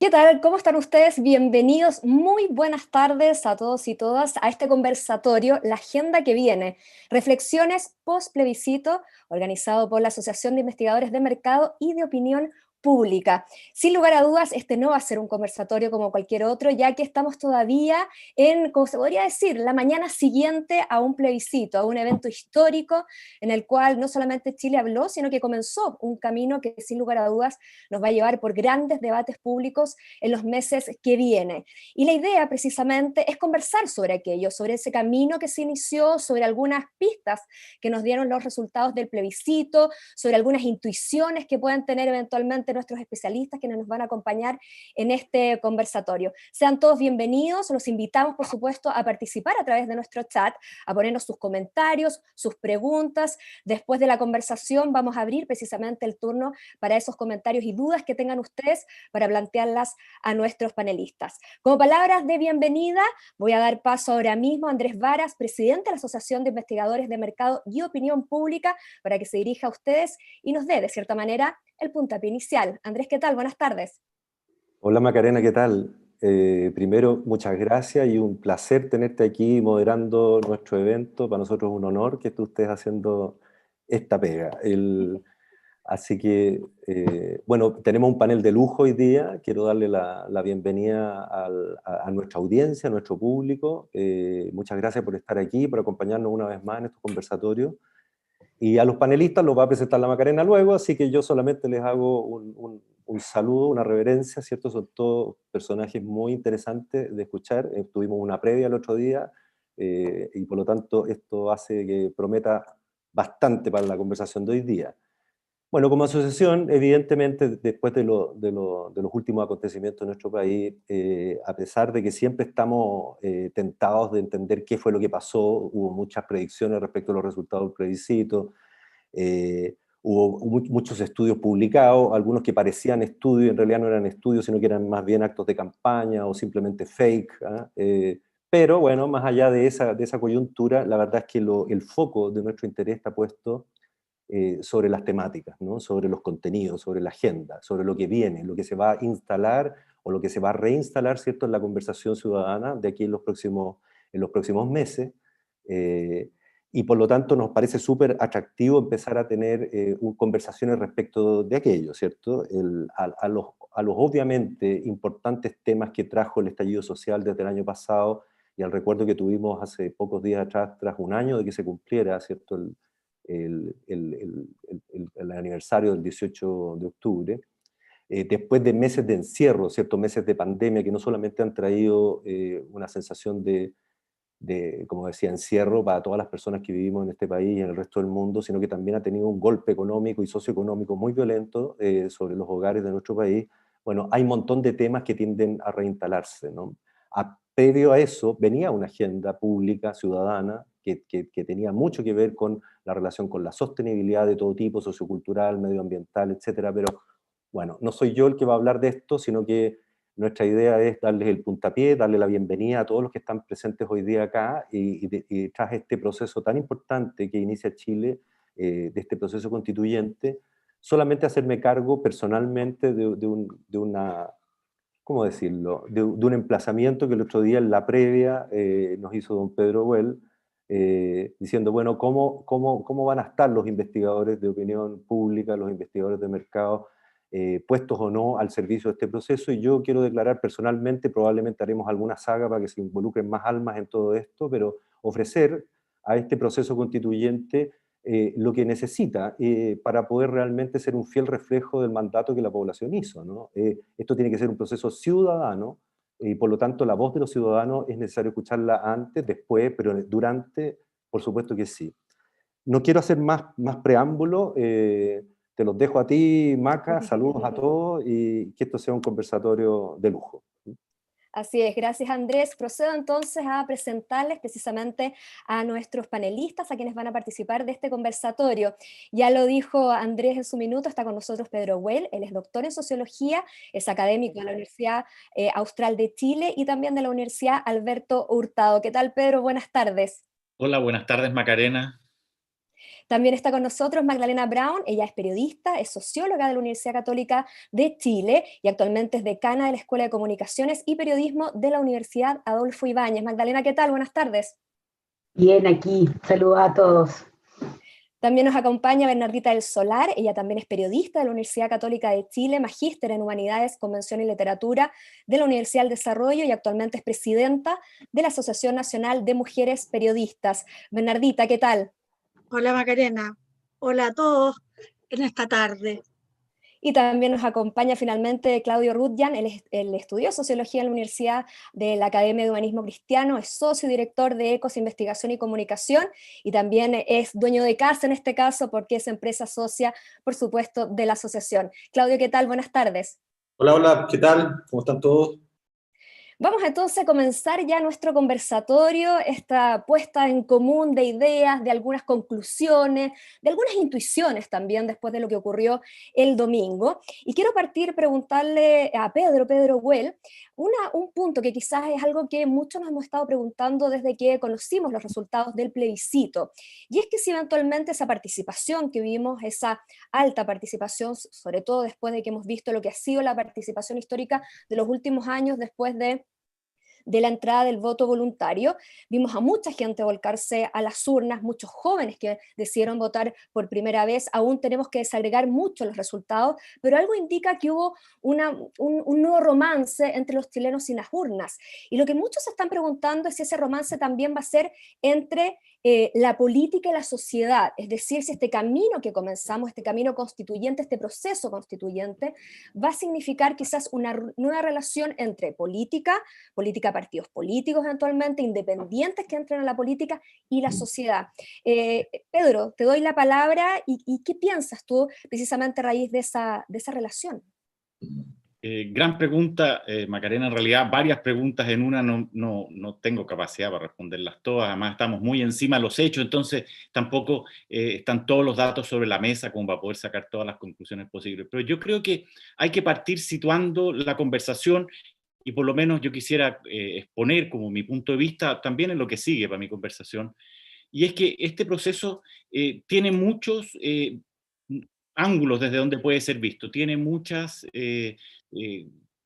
¿Qué tal? ¿Cómo están ustedes? Bienvenidos, muy buenas tardes a todos y todas a este conversatorio, La Agenda que Viene, reflexiones post plebiscito, organizado por la Asociación de Investigadores de Mercado y de Opinión Pública. Sin lugar a dudas, este no va a ser un conversatorio como cualquier otro, ya que estamos todavía en, como se podría decir, la mañana siguiente a un plebiscito, a un evento histórico en el cual no solamente Chile habló, sino que comenzó un camino que sin lugar a dudas nos va a llevar por grandes debates públicos en los meses que vienen. Y la idea precisamente es conversar sobre aquello, sobre ese camino que se inició, sobre algunas pistas que nos dieron los resultados del plebiscito, sobre algunas intuiciones que pueden tener eventualmente nuestros especialistas que nos van a acompañar en este conversatorio. Sean todos bienvenidos, los invitamos por supuesto a participar a través de nuestro chat, a ponernos sus comentarios, sus preguntas. Después de la conversación vamos a abrir precisamente el turno para esos comentarios y dudas que tengan ustedes para plantearlas a nuestros panelistas. Como palabras de bienvenida, voy a dar paso ahora mismo a Andrés Varas, presidente de la Asociación de Investigadores de Mercado y Opinión Pública, para que se dirija a ustedes y nos dé, de cierta manera, el puntapié inicial. Andrés, ¿qué tal? Buenas tardes. Hola Macarena, ¿qué tal? Primero, muchas gracias y un placer tenerte aquí moderando nuestro evento. Para nosotros es un honor que tú estés haciendo esta pega. Así que, bueno, tenemos un panel de lujo hoy día. Quiero darle la bienvenida a nuestra audiencia, a nuestro público. Muchas gracias por estar aquí, por acompañarnos una vez más en estos conversatorios. Y a los panelistas los va a presentar la Macarena luego, así que yo solamente les hago un saludo, una reverencia, ¿cierto? Son todos personajes muy interesantes de escuchar. Tuvimos una previa el otro día y por lo tanto esto hace que prometa bastante para la conversación de hoy día. Bueno, como asociación, evidentemente, después de los últimos acontecimientos en nuestro país, a pesar de que siempre estamos tentados de entender qué fue lo que pasó, hubo muchas predicciones respecto a los resultados del plebiscito, hubo muchos estudios publicados, algunos que parecían estudios, en realidad no eran estudios, sino que eran más bien actos de campaña o simplemente fake. ¿Ah? Pero bueno, más allá de esa coyuntura, la verdad es que el foco de nuestro interés está puesto sobre las temáticas, ¿no? Sobre los contenidos, sobre la agenda, sobre lo que viene, lo que se va a instalar o lo que se va a reinstalar, ¿cierto?, en la conversación ciudadana de aquí en los próximos meses. Y por lo tanto nos parece súper atractivo empezar a tener conversaciones respecto de aquello, ¿cierto? A los obviamente importantes temas que trajo el estallido social desde el año pasado y al recuerdo que tuvimos hace pocos días atrás, tras un año de que se cumpliera, ¿cierto?, el aniversario del 18 de octubre, después de meses de encierro, ¿cierto? Meses de pandemia que no solamente han traído una sensación como decía, encierro para todas las personas que vivimos en este país y en el resto del mundo, sino que también ha tenido un golpe económico y socioeconómico muy violento sobre los hogares de nuestro país. Bueno, hay un montón de temas que tienden a reinstalarse, ¿no? Previo a eso venía una agenda pública, ciudadana, que tenía mucho que ver con la relación con la sostenibilidad de todo tipo, sociocultural, medioambiental, etcétera, pero bueno, no soy yo el que va a hablar de esto, sino que nuestra idea es darles el puntapié, darle la bienvenida a todos los que están presentes hoy día acá y tras este proceso tan importante que inicia Chile, de este proceso constituyente, solamente hacerme cargo personalmente de una, ¿cómo decirlo?, de un emplazamiento que el otro día en la previa nos hizo don Pedro Well, diciendo, bueno, ¿cómo van a estar los investigadores de opinión pública, los investigadores de mercado, puestos o no al servicio de este proceso? Y yo quiero declarar personalmente, probablemente haremos alguna saga para que se involucren más almas en todo esto, pero ofrecer a este proceso constituyente lo que necesita para poder realmente ser un fiel reflejo del mandato que la población hizo, ¿no? Esto tiene que ser un proceso ciudadano y por lo tanto la voz de los ciudadanos es necesario escucharla antes, después, pero durante, por supuesto que sí. No quiero hacer más preámbulo, te los dejo a ti, Maca, saludos a todos y que esto sea un conversatorio de lujo. Así es, gracias Andrés. Procedo entonces a presentarles precisamente a nuestros panelistas, a quienes van a participar de este conversatorio. Ya lo dijo Andrés en su minuto, está con nosotros Pedro Well, él es doctor en sociología, es académico de la Universidad Austral de Chile y también de la Universidad Alberto Hurtado. ¿Qué tal, Pedro? Buenas tardes. Hola, buenas tardes, Macarena. También está con nosotros Magdalena Brown, ella es periodista, es socióloga de la Universidad Católica de Chile y actualmente es decana de la Escuela de Comunicaciones y Periodismo de la Universidad Adolfo Ibáñez. Magdalena, ¿qué tal? Buenas tardes. Bien, aquí, saludos a todos. También nos acompaña Bernardita del Solar, ella también es periodista de la Universidad Católica de Chile, magíster en Humanidades, Convención y Literatura de la Universidad del Desarrollo y actualmente es presidenta de la Asociación Nacional de Mujeres Periodistas. Bernardita, ¿qué tal? Hola Macarena, hola a todos en esta tarde. Y también nos acompaña finalmente Claudio Rudjan, él estudió Sociología en la Universidad de la Academia de Humanismo Cristiano, es socio y director de Ecos, Investigación y Comunicación, y también es dueño de casa en este caso, porque es empresa socia, por supuesto, de la asociación. Claudio, ¿qué tal? Buenas tardes. Hola, hola, ¿qué tal? ¿Cómo están todos? Vamos entonces a comenzar ya nuestro conversatorio, esta puesta en común de ideas, de algunas conclusiones, de algunas intuiciones también después de lo que ocurrió el domingo. Y quiero partir preguntarle a Pedro Güell, un punto que quizás es algo que muchos nos hemos estado preguntando desde que conocimos los resultados del plebiscito. Y es que si eventualmente esa participación que vimos, esa alta participación, sobre todo después de que hemos visto lo que ha sido la participación histórica de los últimos años después de la entrada del voto voluntario, vimos a mucha gente volcarse a las urnas, muchos jóvenes que decidieron votar por primera vez, aún tenemos que desagregar mucho los resultados, pero algo indica que hubo un nuevo romance entre los chilenos y las urnas, y lo que muchos se están preguntando es si ese romance también va a ser entre la política y la sociedad, es decir, si este camino que comenzamos, este camino constituyente, este proceso constituyente, va a significar quizás una nueva relación entre política, partidos políticos eventualmente, independientes que entren a la política y la sociedad. Pedro, te doy la palabra y ¿qué piensas tú precisamente a raíz de esa relación? Gran pregunta, Macarena, en realidad varias preguntas en una, no tengo capacidad para responderlas todas, además estamos muy encima de los hechos, entonces tampoco están todos los datos sobre la mesa como para poder sacar todas las conclusiones posibles, pero yo creo que hay que partir situando la conversación y por lo menos yo quisiera exponer como mi punto de vista también en lo que sigue para mi conversación, y es que este proceso tiene muchos ángulos desde donde puede ser visto, tiene muchas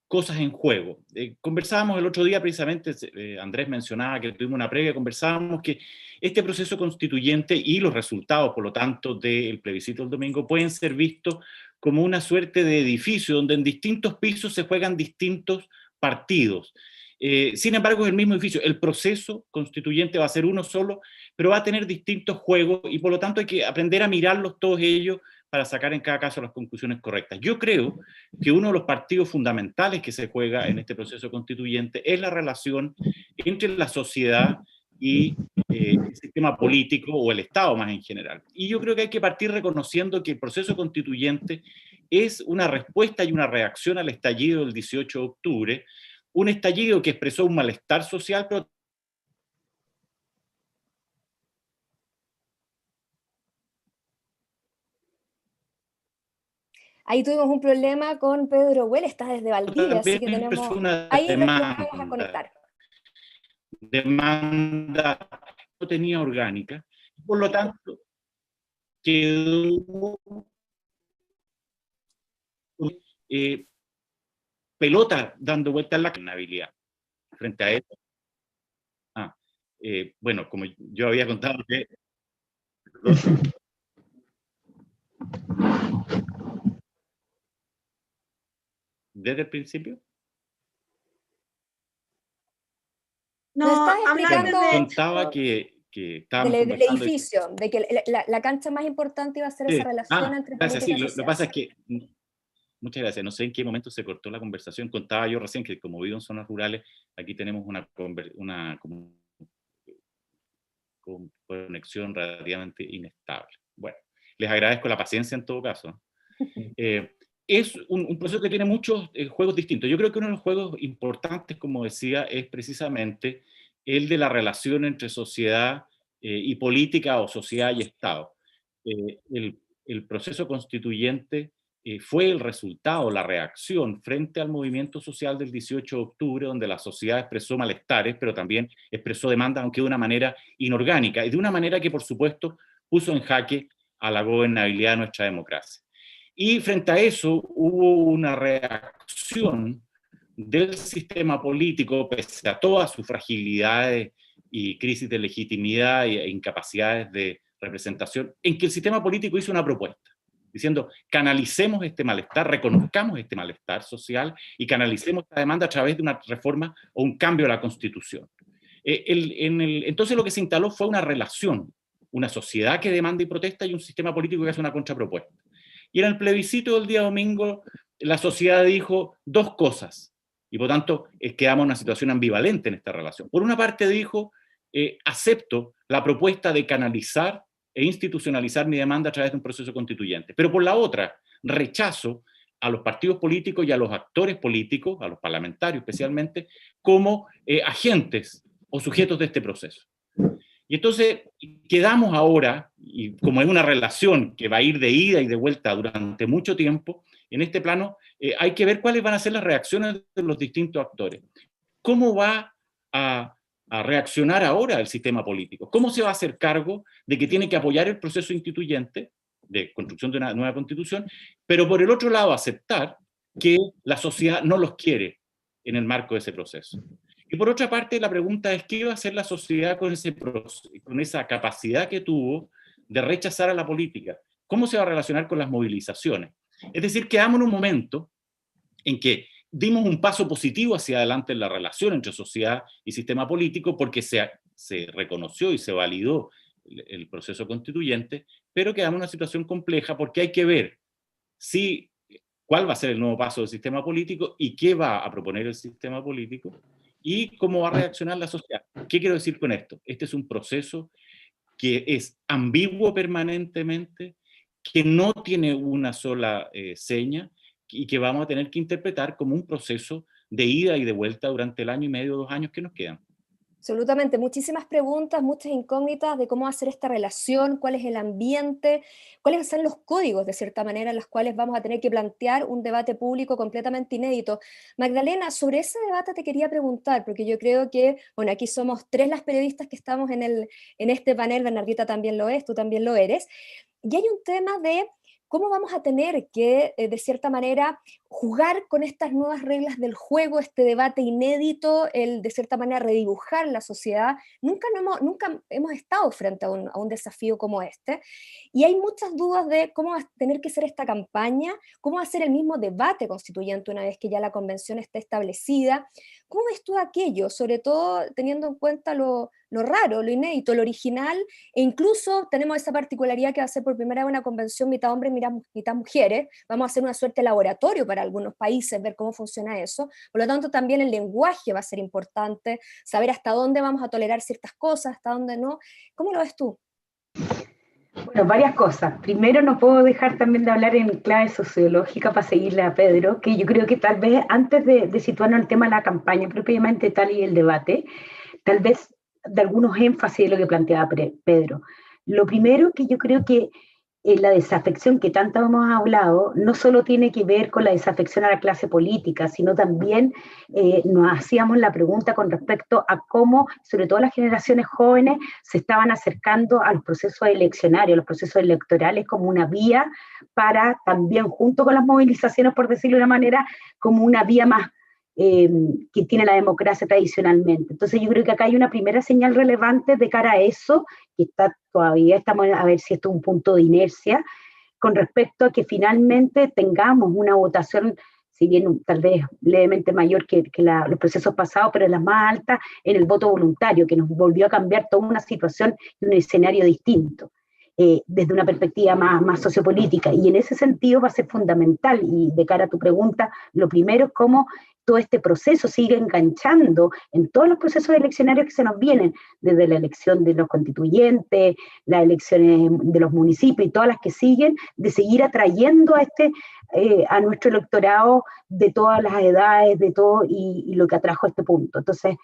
cosas en juego. Conversábamos el otro día precisamente, Andrés mencionaba que tuvimos una previa, conversábamos que este proceso constituyente y los resultados, por lo tanto, del plebiscito del domingo pueden ser vistos como una suerte de edificio donde en distintos pisos se juegan distintos partidos. Sin embargo, es el mismo edificio. El proceso constituyente va a ser uno solo, pero va a tener distintos juegos y por lo tanto hay que aprender a mirarlos todos ellos para sacar en cada caso las conclusiones correctas. Yo creo que uno de los partidos fundamentales que se juega en este proceso constituyente es la relación entre la sociedad y el sistema político o el Estado más en general. Y yo creo que hay que partir reconociendo que el proceso constituyente es una respuesta y una reacción al estallido del 18 de octubre, un estallido que expresó un malestar social, pero Ahí tuvimos un problema con Pedro Güell, está desde Valdivia, así también que tenemos... expresó una Ahí lo vamos a conectar. demanda no tenía orgánica, por lo tanto quedó pelota dando vuelta en la habilidad frente a eso. Bueno, como yo había contado que... ¿Desde el principio? No, estás explicando contaba que estábamos del conversando edificio, de que la cancha más importante iba a ser esa relación entre gracias, política y lo sociedad. que pasa es que, muchas gracias, no sé en qué momento se cortó la conversación, contaba yo recién que como vivo en zonas rurales, aquí tenemos una conexión relativamente inestable. Bueno, les agradezco la paciencia en todo caso. Es un proceso que tiene muchos juegos distintos. Yo creo que uno de los juegos importantes, como decía, es precisamente el de la relación entre sociedad y política, o sociedad y Estado. El proceso constituyente fue el resultado, la reacción frente al movimiento social del 18 de octubre, donde la sociedad expresó malestares, pero también expresó demandas, aunque de una manera inorgánica, y de una manera que, por supuesto, puso en jaque a la gobernabilidad de nuestra democracia. Y frente a eso hubo una reacción del sistema político, pese a todas sus fragilidades y crisis de legitimidad e incapacidades de representación, en que el sistema político hizo una propuesta, diciendo, canalicemos este malestar, reconozcamos este malestar social y canalicemos esta demanda a través de una reforma o un cambio de la Constitución. Entonces lo que se instaló fue una relación, una sociedad que demanda y protesta y un sistema político que hace una contrapropuesta. Y en el plebiscito del día domingo, la sociedad dijo dos cosas, y por tanto quedamos en una situación ambivalente en esta relación. Por una parte dijo, acepto la propuesta de canalizar e institucionalizar mi demanda a través de un proceso constituyente, pero por la otra, rechazo a los partidos políticos y a los actores políticos, a los parlamentarios especialmente, como agentes o sujetos de este proceso. Y entonces quedamos ahora, y como es una relación que va a ir de ida y de vuelta durante mucho tiempo, en este plano hay que ver cuáles van a ser las reacciones de los distintos actores. ¿Cómo va a reaccionar ahora el sistema político? ¿Cómo se va a hacer cargo de que tiene que apoyar el proceso instituyente de construcción de una nueva constitución, pero por el otro lado aceptar que la sociedad no los quiere en el marco de ese proceso? Y por otra parte, la pregunta es, ¿qué va a hacer la sociedad con esa capacidad que tuvo de rechazar a la política? ¿Cómo se va a relacionar con las movilizaciones? Es decir, quedamos en un momento en que dimos un paso positivo hacia adelante en la relación entre sociedad y sistema político porque se reconoció y se validó el proceso constituyente, pero quedamos en una situación compleja porque hay que ver cuál va a ser el nuevo paso del sistema político y qué va a proponer el sistema político y cómo va a reaccionar la sociedad. ¿Qué quiero decir con esto? Este es un proceso que es ambiguo permanentemente, que no tiene una sola seña y que vamos a tener que interpretar como un proceso de ida y de vuelta durante el año y medio, 2 años que nos quedan. Absolutamente, muchísimas preguntas, muchas incógnitas de cómo hacer esta relación, cuál es el ambiente, cuáles son los códigos, de cierta manera, en los cuales vamos a tener que plantear un debate público completamente inédito. Magdalena, sobre ese debate te quería preguntar, porque yo creo que, bueno, aquí somos 3 las periodistas que estamos en este panel, Bernardita también lo es, tú también lo eres, y hay un tema de cómo vamos a tener que, de cierta manera, jugar con estas nuevas reglas del juego, este debate inédito, el de cierta manera redibujar la sociedad. Nunca hemos estado frente a un desafío como este, y hay muchas dudas de cómo va a tener que ser esta campaña, cómo va a ser el mismo debate constituyente una vez que ya la convención esté establecida. ¿Cómo ves tú aquello, sobre todo teniendo en cuenta lo raro, lo inédito, lo original, e incluso tenemos esa particularidad que va a ser por primera vez una convención mitad hombres, mitad mujeres? Vamos a hacer una suerte de laboratorio para algunos países, ver cómo funciona eso. Por lo tanto, también el lenguaje va a ser importante, saber hasta dónde vamos a tolerar ciertas cosas, hasta dónde no. ¿Cómo lo ves tú? Bueno, varias cosas. Primero, no puedo dejar también de hablar en clave sociológica para seguirle a Pedro, que yo creo que tal vez antes de situarnos en el tema de la campaña propiamente tal y el debate, tal vez de algunos énfasis de lo que planteaba Pedro. Lo primero que yo creo que la desafección que tanto hemos hablado no solo tiene que ver con la desafección a la clase política, sino también nos hacíamos la pregunta con respecto a cómo, sobre todo las generaciones jóvenes, se estaban acercando a los procesos eleccionarios, a los procesos electorales como una vía para también, junto con las movilizaciones, por decirlo de una manera, como una vía más que tiene la democracia tradicionalmente. Entonces yo creo que acá hay una primera señal relevante de cara a eso, que todavía estamos a ver si esto es un punto de inercia, con respecto a que finalmente tengamos una votación, si bien tal vez levemente mayor que los procesos pasados, pero las más altas en el voto voluntario, que nos volvió a cambiar toda una situación y un escenario distinto. Desde una perspectiva más sociopolítica, y en ese sentido va a ser fundamental, y de cara a tu pregunta, lo primero es cómo todo este proceso sigue enganchando en todos los procesos eleccionarios que se nos vienen, desde la elección de los constituyentes, las elecciones de los municipios y todas las que siguen, de seguir atrayendo a nuestro electorado de todas las edades, de todo, y lo que atrajo a este punto. Entonces,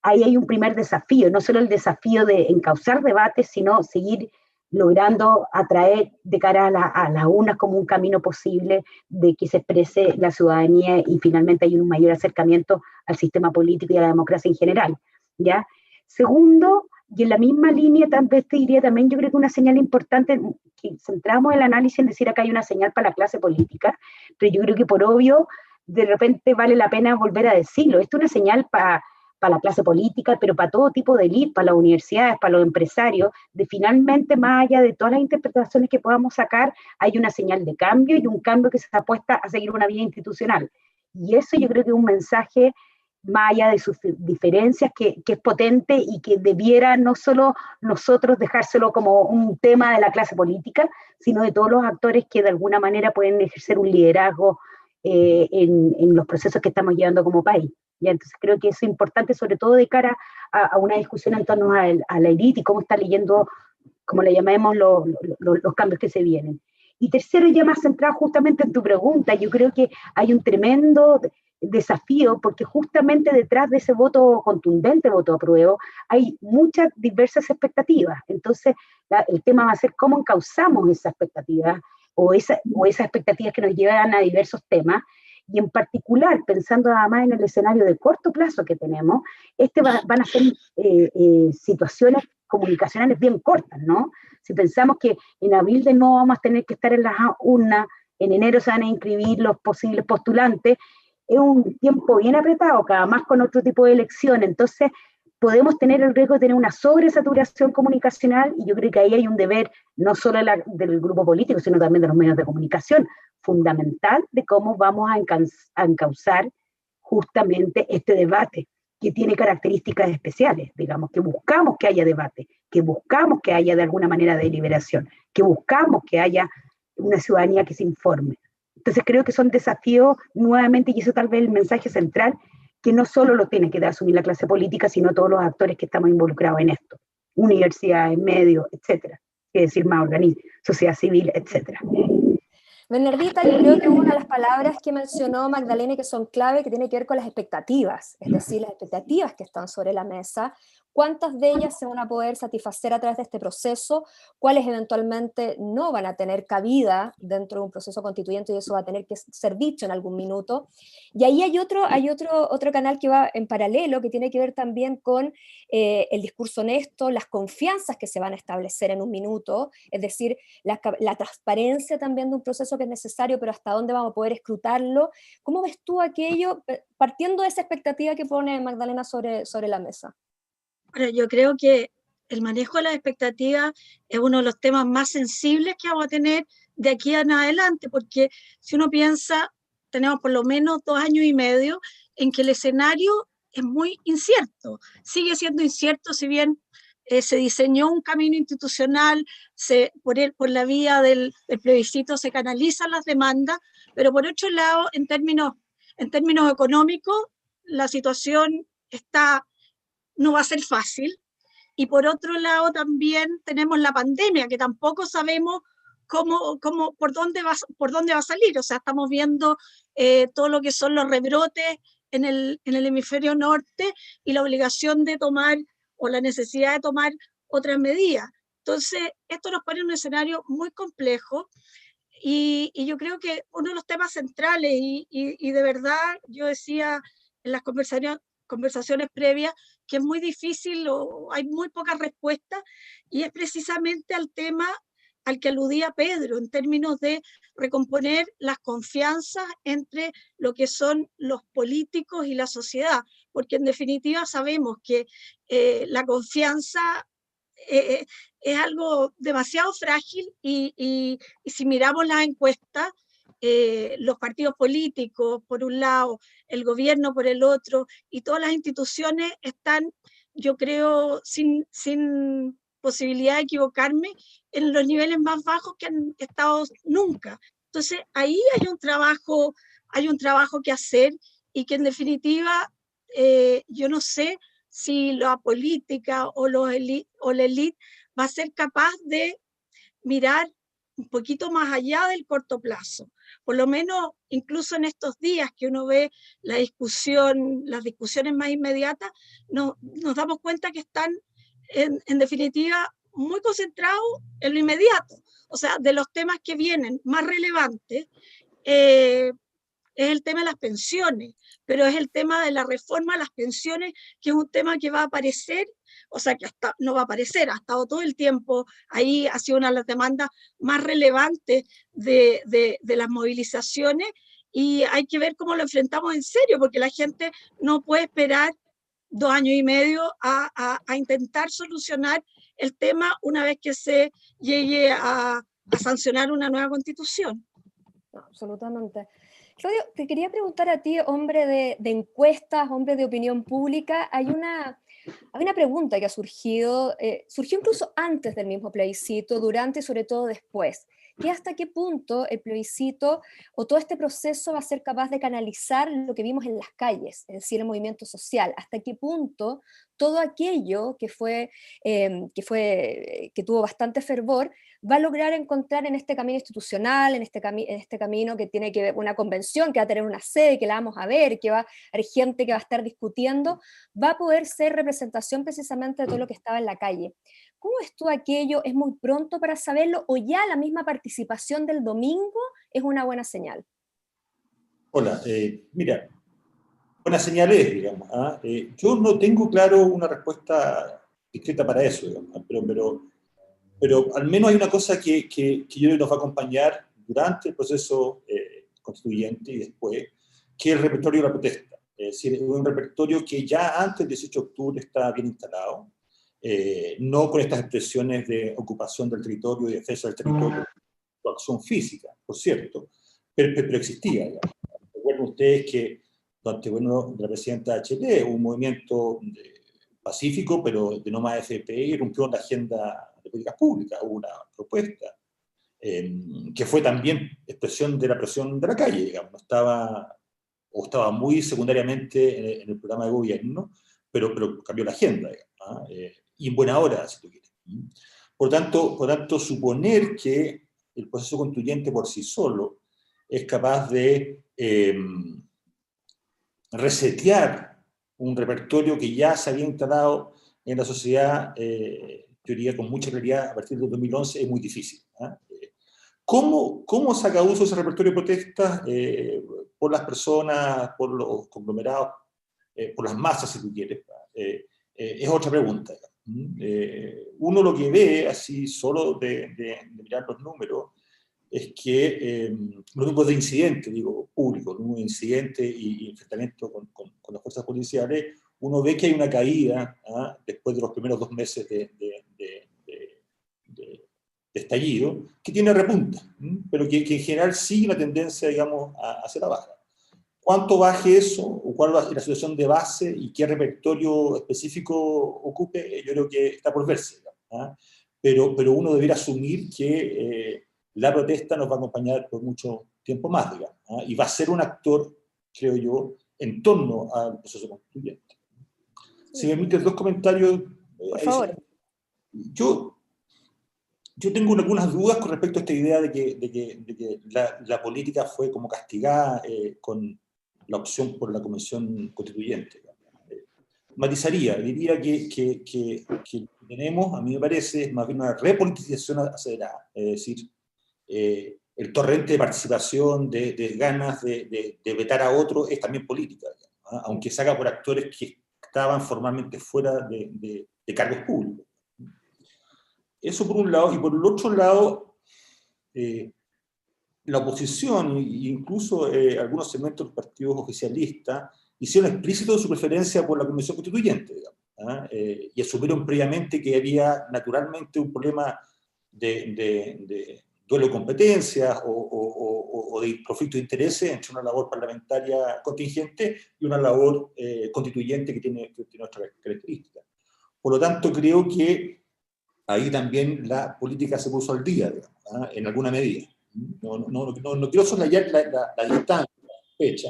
ahí hay un primer desafío, no solo el desafío de encauzar debates, sino seguir logrando atraer de cara a las urnas como un camino posible de que se exprese la ciudadanía y finalmente hay un mayor acercamiento al sistema político y a la democracia en general, ¿ya? Segundo, Y en la misma línea, tal vez te diría también, yo creo que una señal importante, que centramos el análisis en decir acá hay una señal para la clase política, pero yo creo que por obvio, de repente vale la pena volver a decirlo. Esto es una señal para la clase política, pero para todo tipo de élite, para las universidades, para los empresarios, de finalmente, más allá de todas las interpretaciones que podamos sacar, hay una señal de cambio y un cambio que se apuesta a seguir una vía institucional. Y eso yo creo que es un mensaje más allá de sus diferencias, que es potente y que debiera no solo nosotros dejárselo como un tema de la clase política, sino de todos los actores que de alguna manera pueden ejercer un liderazgo en los procesos que estamos llevando como país. ¿Ya? Entonces creo que eso es importante, sobre todo de cara a una discusión en torno a la élite y cómo está leyendo, como le llamamos, los cambios que se vienen. Y tercero, ya más centrado justamente en tu pregunta, yo creo que hay un tremendo desafío, porque justamente detrás de ese voto contundente, voto apruebo, hay muchas diversas expectativas. Entonces, el tema va a ser cómo encauzamos esas expectativas o esas expectativas que nos llevan a diversos temas, y en particular, pensando además en el escenario de corto plazo que tenemos, van a ser situaciones comunicacionales bien cortas, ¿no? Si pensamos que en abril de nuevo vamos a tener que estar en las urnas, en enero se van a inscribir los posibles postulantes, es un tiempo bien apretado, cada más con otro tipo de elección, entonces podemos tener el riesgo de tener una sobresaturación comunicacional, y yo creo que ahí hay un deber no solo del grupo político, sino también de los medios de comunicación, fundamental de cómo vamos a encauzar justamente este debate, que tiene características especiales, digamos, que buscamos que haya debate, que buscamos que haya de alguna manera deliberación, que buscamos que haya una ciudadanía que se informe. Entonces creo que son desafíos nuevamente, y eso tal vez el mensaje central, que no solo lo tiene que asumir la clase política, sino todos los actores que estamos involucrados en esto, universidades, medios, etcétera, es decir, más organismos, sociedad civil, etcétera. Bernardita, yo creo que una de las palabras que mencionó Magdalena y que son clave, que tiene que ver con las expectativas, es decir, las expectativas que están sobre la mesa, cuántas de ellas se van a poder satisfacer a través de este proceso, cuáles eventualmente no van a tener cabida dentro de un proceso constituyente, y eso va a tener que ser dicho en algún minuto. Y ahí hay otro canal que va en paralelo, que tiene que ver también con el discurso honesto, las confianzas que se van a establecer en un minuto, es decir, la transparencia también de un proceso que es necesario, pero hasta dónde vamos a poder escrutarlo. ¿Cómo ves tú aquello, partiendo de esa expectativa que pone Magdalena sobre la mesa? Ahora, yo creo que el manejo de las expectativas es uno de los temas más sensibles que vamos a tener de aquí en adelante, porque si uno piensa, tenemos por lo menos 2 años y medio en que el escenario es muy incierto, sigue siendo incierto, si bien se diseñó un camino institucional, por la vía del plebiscito se canalizan las demandas, pero por otro lado, en términos económicos, la situación no va a ser fácil. Y por otro lado también tenemos la pandemia, que tampoco sabemos por dónde va a salir. O sea, estamos viendo todo lo que son los rebrotes en el hemisferio norte y la obligación de tomar o la necesidad de tomar otras medidas. Entonces, esto nos pone en un escenario muy complejo, y yo creo que uno de los temas centrales, y de verdad yo decía en las conversaciones previas, que es muy difícil o hay muy pocas respuestas, y es precisamente al tema al que aludía Pedro, en términos de recomponer las confianzas entre lo que son los políticos y la sociedad, porque en definitiva sabemos que la confianza es algo demasiado frágil, y si miramos las encuestas, los partidos políticos por un lado, el gobierno por el otro, y todas las instituciones están, yo creo, sin posibilidad de equivocarme, en los niveles más bajos que han estado nunca. Entonces ahí hay un trabajo que hacer, y que en definitiva yo no sé si la política o la élite va a ser capaz de mirar un poquito más allá del corto plazo. Por lo menos, incluso en estos días que uno ve las discusiones más inmediatas, nos damos cuenta que están, en definitiva, muy concentrados en lo inmediato. O sea, de los temas que vienen más relevantes, es el tema de las pensiones, pero es el tema de la reforma a las pensiones, que es un tema que va a aparecer, o sea, que hasta no va a aparecer, ha estado todo el tiempo ahí, ha sido una de las demandas más relevantes de las movilizaciones, y hay que ver cómo lo enfrentamos en serio, porque la gente no puede esperar 2 años y medio a intentar solucionar el tema una vez que se llegue a sancionar una nueva constitución. No, absolutamente. Claudio, te quería preguntar a ti, hombre de encuestas, hombre de opinión pública, hay una pregunta que ha surgido, surgió incluso antes del mismo plebiscito, durante y sobre todo después, que hasta qué punto el plebiscito o todo este proceso va a ser capaz de canalizar lo que vimos en las calles, es decir, el movimiento social, hasta qué punto todo aquello que tuvo bastante fervor, va a lograr encontrar en este camino institucional, en este camino que tiene que ver una convención, que va a tener una sede, que la vamos a ver, que va a haber gente que va a estar discutiendo, va a poder ser representación precisamente de todo lo que estaba en la calle. ¿Cómo ves tú aquello? ¿Es muy pronto para saberlo o ya la misma participación del domingo es una buena señal? Hola, mira, buena señal es, digamos. Yo no tengo claro una respuesta discreta para eso, digamos, pero al menos hay una cosa que yo creo que nos va a acompañar durante el proceso constituyente y después, que es el repertorio de la protesta. Es decir, es un repertorio que ya antes del 18 de octubre está bien instalado, no con estas expresiones de ocupación del territorio y defensa del territorio, o acción física, por cierto, pero existía. Digamos. Recuerden ustedes que durante el gobierno de la presidenta Bachelet hubo un movimiento pacífico, pero de no más FP, irrumpió en la agenda de políticas públicas, hubo una propuesta que fue también expresión de la presión de la calle, digamos, no estaba, o estaba muy secundariamente en el programa de gobierno, pero cambió la agenda, digamos, y en buena hora, si tú quieres. Por tanto, suponer que el proceso constituyente por sí solo es capaz de resetear un repertorio que ya se había instalado en la sociedad, yo diría con mucha claridad, a partir del 2011, es muy difícil. ¿Cómo saca uso ese repertorio de protestas? Por las personas, por los conglomerados, por las masas, si tú quieres. Es otra pregunta. Uno lo que ve, así solo de mirar los números, es que los grupos de incidentes, digo, públicos, los grupos de incidentes y enfrentamiento con las fuerzas policiales, uno ve que hay una caída después de los primeros 2 meses de estallido, que tiene repunta, pero que en general sigue una tendencia, digamos, hacia la baja. ¿Cuánto baje eso? ¿O cuál va a ser la situación de base? ¿Y qué repertorio específico ocupe? Yo creo que está por verse. Pero uno debería asumir que la protesta nos va a acompañar por mucho tiempo más, digamos, y va a ser un actor, creo yo, en torno al proceso constituyente. Si me permiten 2 comentarios. Por favor. Yo tengo algunas dudas con respecto a esta idea de que la política fue como castigada con la opción por la Convención Constituyente. Matizaría, diría que tenemos, a mí me parece, es más bien una repolitización acelerada. Es decir, el torrente de participación, de ganas de vetar a otro, es también política, aunque se haga por actores que estaban formalmente fuera de cargos públicos. Eso por un lado, y por el otro lado, la oposición e incluso algunos segmentos de los partidos oficialistas hicieron explícito su preferencia por la Convención Constituyente, digamos, y asumieron previamente que había naturalmente un problema de duelo de competencias o de conflicto de intereses entre una labor parlamentaria contingente y una labor constituyente que tiene otras características. Por lo tanto, creo que ahí también la política se puso al día, digamos, en alguna medida. No quiero soslayar la distancia, la fecha,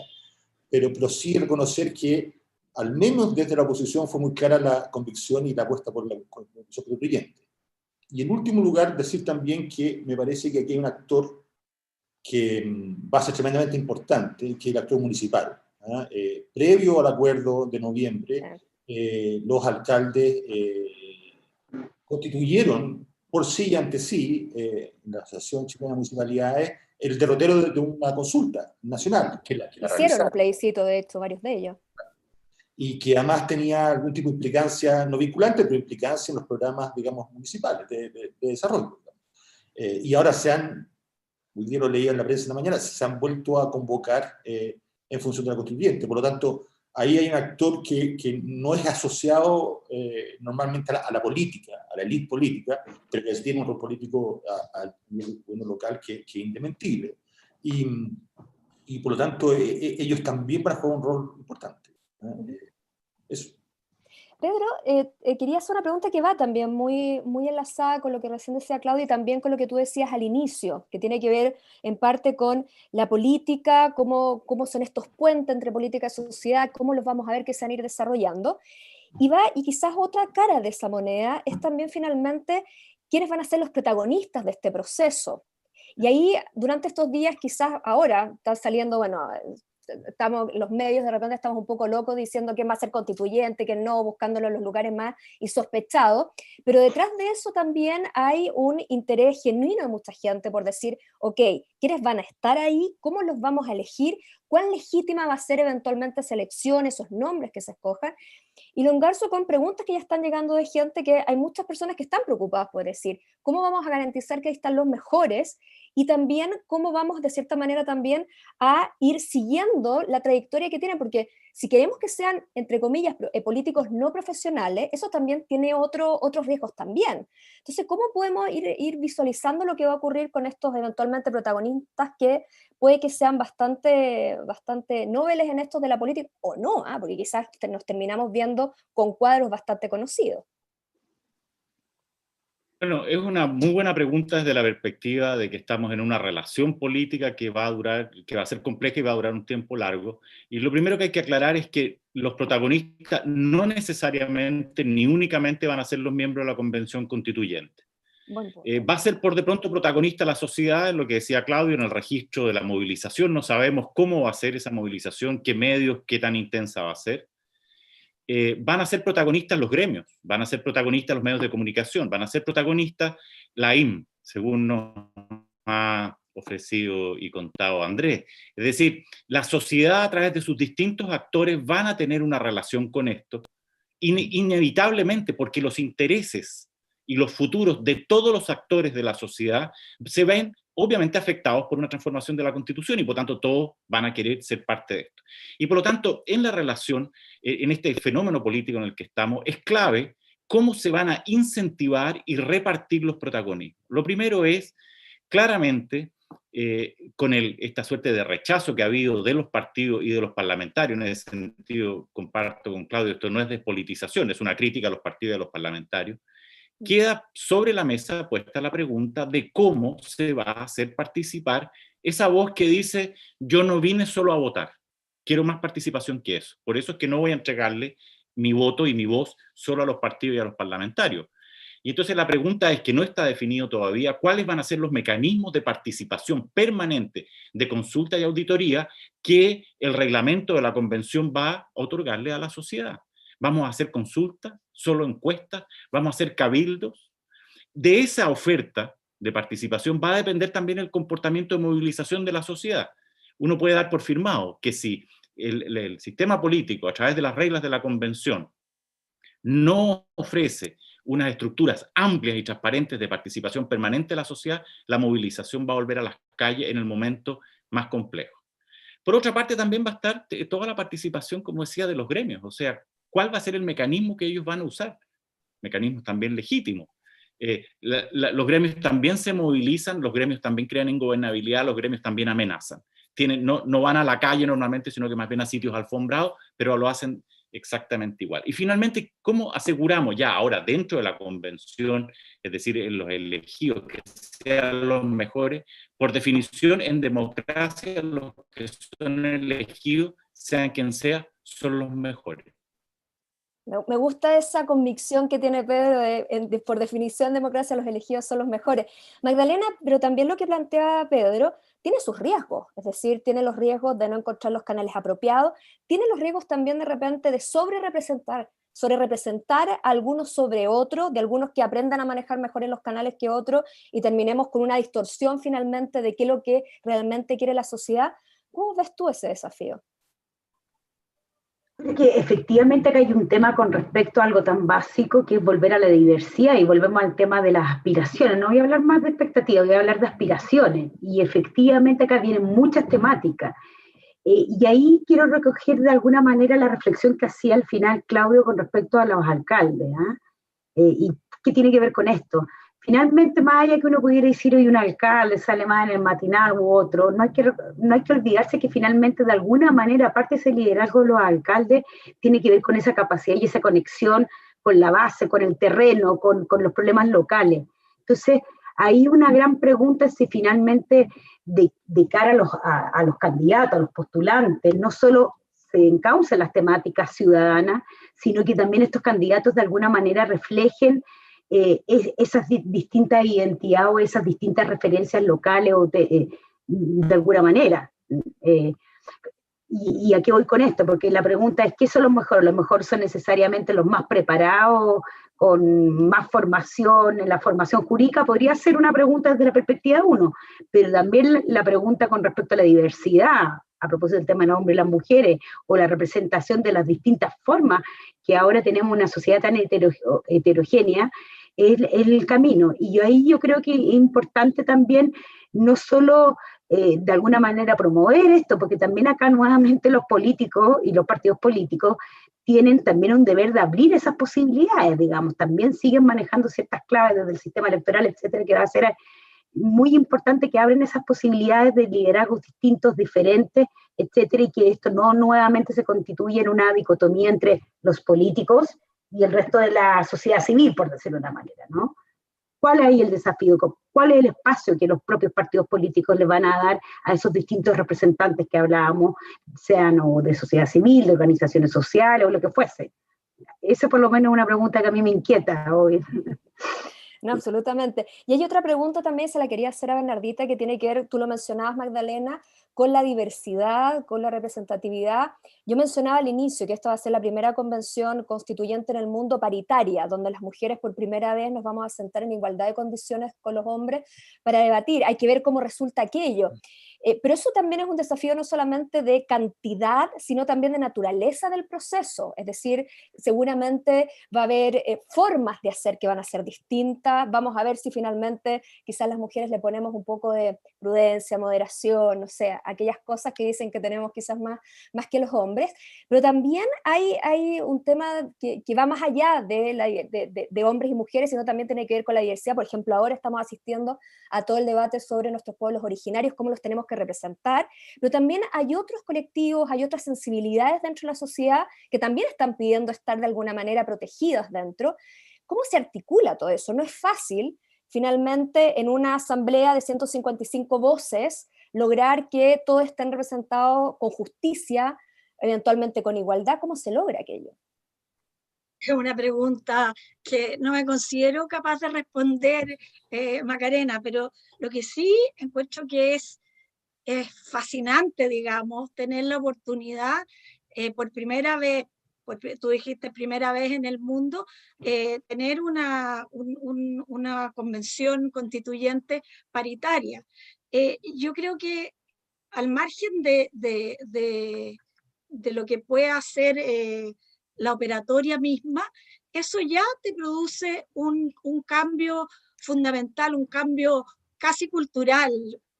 pero sí reconocer que, al menos desde la oposición, fue muy clara la convicción y la apuesta por la Convención Constituyente. Y en último lugar, decir también que me parece que aquí hay un actor que va a ser tremendamente importante, que es el actor municipal. Previo al acuerdo de noviembre, los alcaldes constituyeron por sí y ante sí, la Asociación Chilena de Municipalidades, el derrotero de una consulta nacional que la Hicieron realizaron. un plebiscito, de hecho, varios de ellos. Y que además tenía algún tipo de implicancia, no vinculante, pero implicancia en los programas, digamos, municipales de desarrollo. Y ahora hoy día lo leía en la prensa en la mañana, se han vuelto a convocar en función de la constituyente. Por lo tanto, ahí hay un actor que no es asociado normalmente a la política, a la élite política, pero que tiene un rol político al gobierno local que es indesmentible. Y por lo tanto, ellos también van a jugar un rol importante. Eso. Pedro, quería hacer una pregunta que va también muy, muy enlazada con lo que recién decía Claudia y también con lo que tú decías al inicio, que tiene que ver en parte con la política, cómo son estos puentes entre política y sociedad, cómo los vamos a ver que se van a ir desarrollando. Y quizás otra cara de esa moneda es también finalmente quiénes van a ser los protagonistas de este proceso. Y ahí, durante estos días, quizás ahora están saliendo, bueno, los medios de repente estamos un poco locos diciendo quién va a ser constituyente, quién no, buscándolo en los lugares más insospechados, pero detrás de eso también hay un interés genuino de mucha gente por decir, ok, ¿quiénes van a estar ahí? ¿Cómo los vamos a elegir? ¿Cuán legítima va a ser eventualmente esa elección, esos nombres que se escojan? Y lo engarzo con preguntas que ya están llegando de gente que hay muchas personas que están preocupadas por decir, ¿cómo vamos a garantizar que ahí están los mejores? Y también cómo vamos de cierta manera también a ir siguiendo la trayectoria que tienen, porque si queremos que sean, entre comillas, políticos no profesionales, eso también tiene otros riesgos también. Entonces, ¿cómo podemos ir visualizando lo que va a ocurrir con estos eventualmente protagonistas que puede que sean bastante noveles en esto de la política, o no, porque quizás nos terminamos viendo con cuadros bastante conocidos? Bueno, es una muy buena pregunta desde la perspectiva de que estamos en una relación política que va a ser compleja y va a durar un tiempo largo. Y lo primero que hay que aclarar es que los protagonistas no necesariamente ni únicamente van a ser los miembros de la Convención Constituyente. Va a ser por de pronto protagonista la sociedad, en lo que decía Claudio, en el registro de la movilización. No sabemos cómo va a ser esa movilización, qué medios, qué tan intensa va a ser. Van a ser protagonistas los gremios, van a ser protagonistas los medios de comunicación, van a ser protagonistas la IM, según nos ha ofrecido y contado Andrés. Es decir, la sociedad a través de sus distintos actores van a tener una relación con esto, inevitablemente, porque los intereses y los futuros de todos los actores de la sociedad se ven obviamente afectados por una transformación de la Constitución y por tanto todos van a querer ser parte de esto. Y por lo tanto, en la relación, en este fenómeno político en el que estamos, es clave cómo se van a incentivar y repartir los protagonismos. Lo primero es, claramente, con esta suerte de rechazo que ha habido de los partidos y de los parlamentarios, en ese sentido comparto con Claudio, esto no es despolitización, es una crítica a los partidos y a los parlamentarios, queda sobre la mesa puesta la pregunta de cómo se va a hacer participar esa voz que dice, yo no vine solo a votar, quiero más participación que eso. Por eso es que no voy a entregarle mi voto y mi voz solo a los partidos y a los parlamentarios. Y entonces la pregunta es que no está definido todavía cuáles van a ser los mecanismos de participación permanente de consulta y auditoría que el reglamento de la convención va a otorgarle a la sociedad. ¿Vamos a hacer consultas, solo encuestas? ¿Vamos a hacer cabildos? De esa oferta de participación va a depender también el comportamiento de movilización de la sociedad. Uno puede dar por firmado que si el sistema político, a través de las reglas de la convención, no ofrece unas estructuras amplias y transparentes de participación permanente de la sociedad, la movilización va a volver a las calles en el momento más complejo. Por otra parte, también va a estar toda la participación, como decía, de los gremios, o sea, ¿cuál va a ser el mecanismo que ellos van a usar? Mecanismos también legítimos. Los gremios también se movilizan, los gremios también crean ingobernabilidad, los gremios también amenazan. No van a la calle normalmente, sino que más bien a sitios alfombrados, pero lo hacen exactamente igual. Y finalmente, ¿cómo aseguramos ya ahora dentro de la convención, es decir, en los elegidos, que sean los mejores? Por definición, en democracia, los que son elegidos, sean quien sea, son los mejores. Me gusta esa convicción que tiene Pedro por definición, democracia, los elegidos son los mejores. Magdalena, pero también lo que plantea Pedro tiene sus riesgos, es decir, tiene los riesgos de no encontrar los canales apropiados, tiene los riesgos también de repente de sobre sobre representar a algunos sobre otros, de algunos que aprendan a manejar mejor en los canales que otros, y terminemos con una distorsión finalmente de qué es lo que realmente quiere la sociedad. ¿Cómo ves tú ese desafío? Que efectivamente acá hay un tema con respecto a algo tan básico que es volver a la diversidad, y volvemos al tema de las aspiraciones. No voy a hablar más de expectativas, voy a hablar de aspiraciones, y efectivamente acá vienen muchas temáticas. Y ahí quiero recoger de alguna manera la reflexión que hacía al final Claudio con respecto a los alcaldes. ¿Y qué tiene que ver con esto? Finalmente, más allá que uno pudiera decir hoy un alcalde sale más en el matinal u otro, no hay que olvidarse que finalmente de alguna manera, aparte de ese liderazgo de los alcaldes, tiene que ver con esa capacidad y esa conexión con la base, con el terreno, con los problemas locales. Entonces, ahí una gran pregunta es si finalmente de cara a los candidatos, a los postulantes, no solo se encaucen las temáticas ciudadanas, sino que también estos candidatos de alguna manera reflejen esas distintas identidades o esas distintas referencias locales o de alguna manera. ¿Y a qué voy con esto? Porque la pregunta es, ¿qué son los mejores? Los mejores son necesariamente los más preparados, con más formación. La formación jurídica podría ser una pregunta desde la perspectiva de uno, pero también la pregunta con respecto a la diversidad, a propósito del tema de los hombres y las mujeres, o la representación de las distintas formas, que ahora tenemos una sociedad tan heterogénea, es el camino. Y ahí yo creo que es importante también no solo de alguna manera promover esto, porque también acá nuevamente los políticos y los partidos políticos tienen también un deber de abrir esas posibilidades, digamos, también siguen manejando ciertas claves desde el sistema electoral, etcétera, que va a ser muy importante que abren esas posibilidades de liderazgos distintos, diferentes, etcétera, y que esto no nuevamente se constituya en una dicotomía entre los políticos y el resto de la sociedad civil, por decirlo de una manera, ¿no? ¿Cuál es ahí el desafío? ¿Cuál es el espacio que los propios partidos políticos le van a dar a esos distintos representantes que hablábamos, sean o de sociedad civil, de organizaciones sociales o lo que fuese? Esa por lo menos es una pregunta que a mí me inquieta hoy. No, absolutamente. Y hay otra pregunta también, se la quería hacer a Bernardita, que tiene que ver, tú lo mencionabas, Magdalena, con la diversidad, con la representatividad. Yo mencionaba al inicio que esta va a ser la primera convención constituyente en el mundo paritaria, donde las mujeres por primera vez nos vamos a sentar en igualdad de condiciones con los hombres para debatir. Hay que ver cómo resulta aquello. Pero eso también es un desafío no solamente de cantidad, sino también de naturaleza del proceso. Es decir, seguramente va a haber formas de hacer que van a ser distintas. Vamos a ver si finalmente quizás las mujeres le ponemos un poco de prudencia, moderación, no sé, aquellas cosas que dicen que tenemos quizás más que los hombres. Pero también hay un tema que va más allá de hombres y mujeres, sino también tiene que ver con la diversidad. Por ejemplo, ahora estamos asistiendo a todo el debate sobre nuestros pueblos originarios, cómo los tenemos que representar, pero también hay otros colectivos, hay otras sensibilidades dentro de la sociedad que también están pidiendo estar de alguna manera protegidas dentro. ¿Cómo se articula todo eso? No es fácil, finalmente, en una asamblea de 155 voces, lograr que todos estén representados con justicia, eventualmente con igualdad. ¿Cómo se logra aquello? Es una pregunta que no me considero capaz de responder, Macarena, pero lo que sí encuentro que es fascinante, digamos, tener la oportunidad por primera vez, tú dijiste primera vez en el mundo, tener una convención constituyente paritaria. Yo creo que al margen de lo que pueda hacer la operatoria misma, eso ya te produce un cambio fundamental, un cambio casi cultural,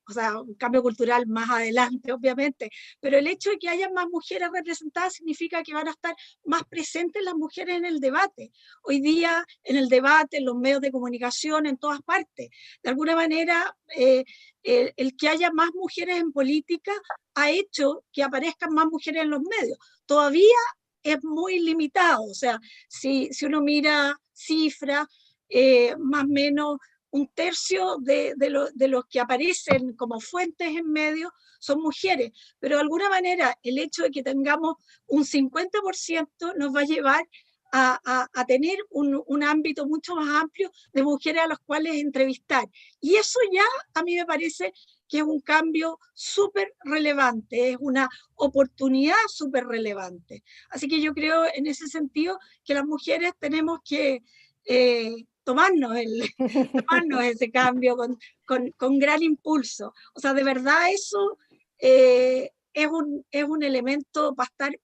o sea, un cambio cultural más adelante, obviamente, pero el hecho de que haya más mujeres representadas significa que van a estar más presentes las mujeres en el debate. Hoy día, en el debate, en los medios de comunicación, en todas partes. De alguna manera, el que haya más mujeres en política ha hecho que aparezcan más mujeres en los medios. Todavía es muy limitado, o sea, si uno mira cifras, más o menos un tercio de los que aparecen como fuentes en medios son mujeres, pero de alguna manera el hecho de que tengamos un 50% nos va a llevar a tener un ámbito mucho más amplio de mujeres a las cuales entrevistar. Y eso ya a mí me parece que es un cambio súper relevante, es una oportunidad súper relevante. Así que yo creo en ese sentido que las mujeres tenemos que tomarnos ese cambio con gran impulso. O sea, de verdad eso es un elemento para estar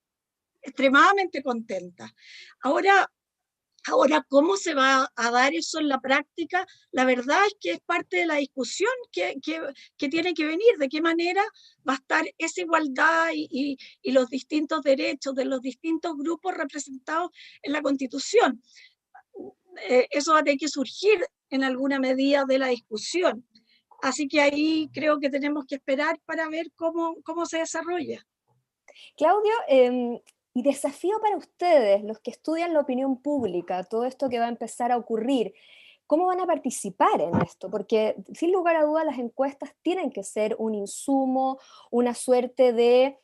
extremadamente contenta. Ahora, ¿cómo se va a dar eso en la práctica? La verdad es que es parte de la discusión que tiene que venir. ¿De qué manera va a estar esa igualdad y los distintos derechos de los distintos grupos representados en la Constitución? Eso va a tener que surgir en alguna medida de la discusión. Así que ahí creo que tenemos que esperar para ver cómo se desarrolla. Claudio, y desafío para ustedes, los que estudian la opinión pública, todo esto que va a empezar a ocurrir, ¿cómo van a participar en esto? Porque sin lugar a dudas las encuestas tienen que ser un insumo, una suerte de,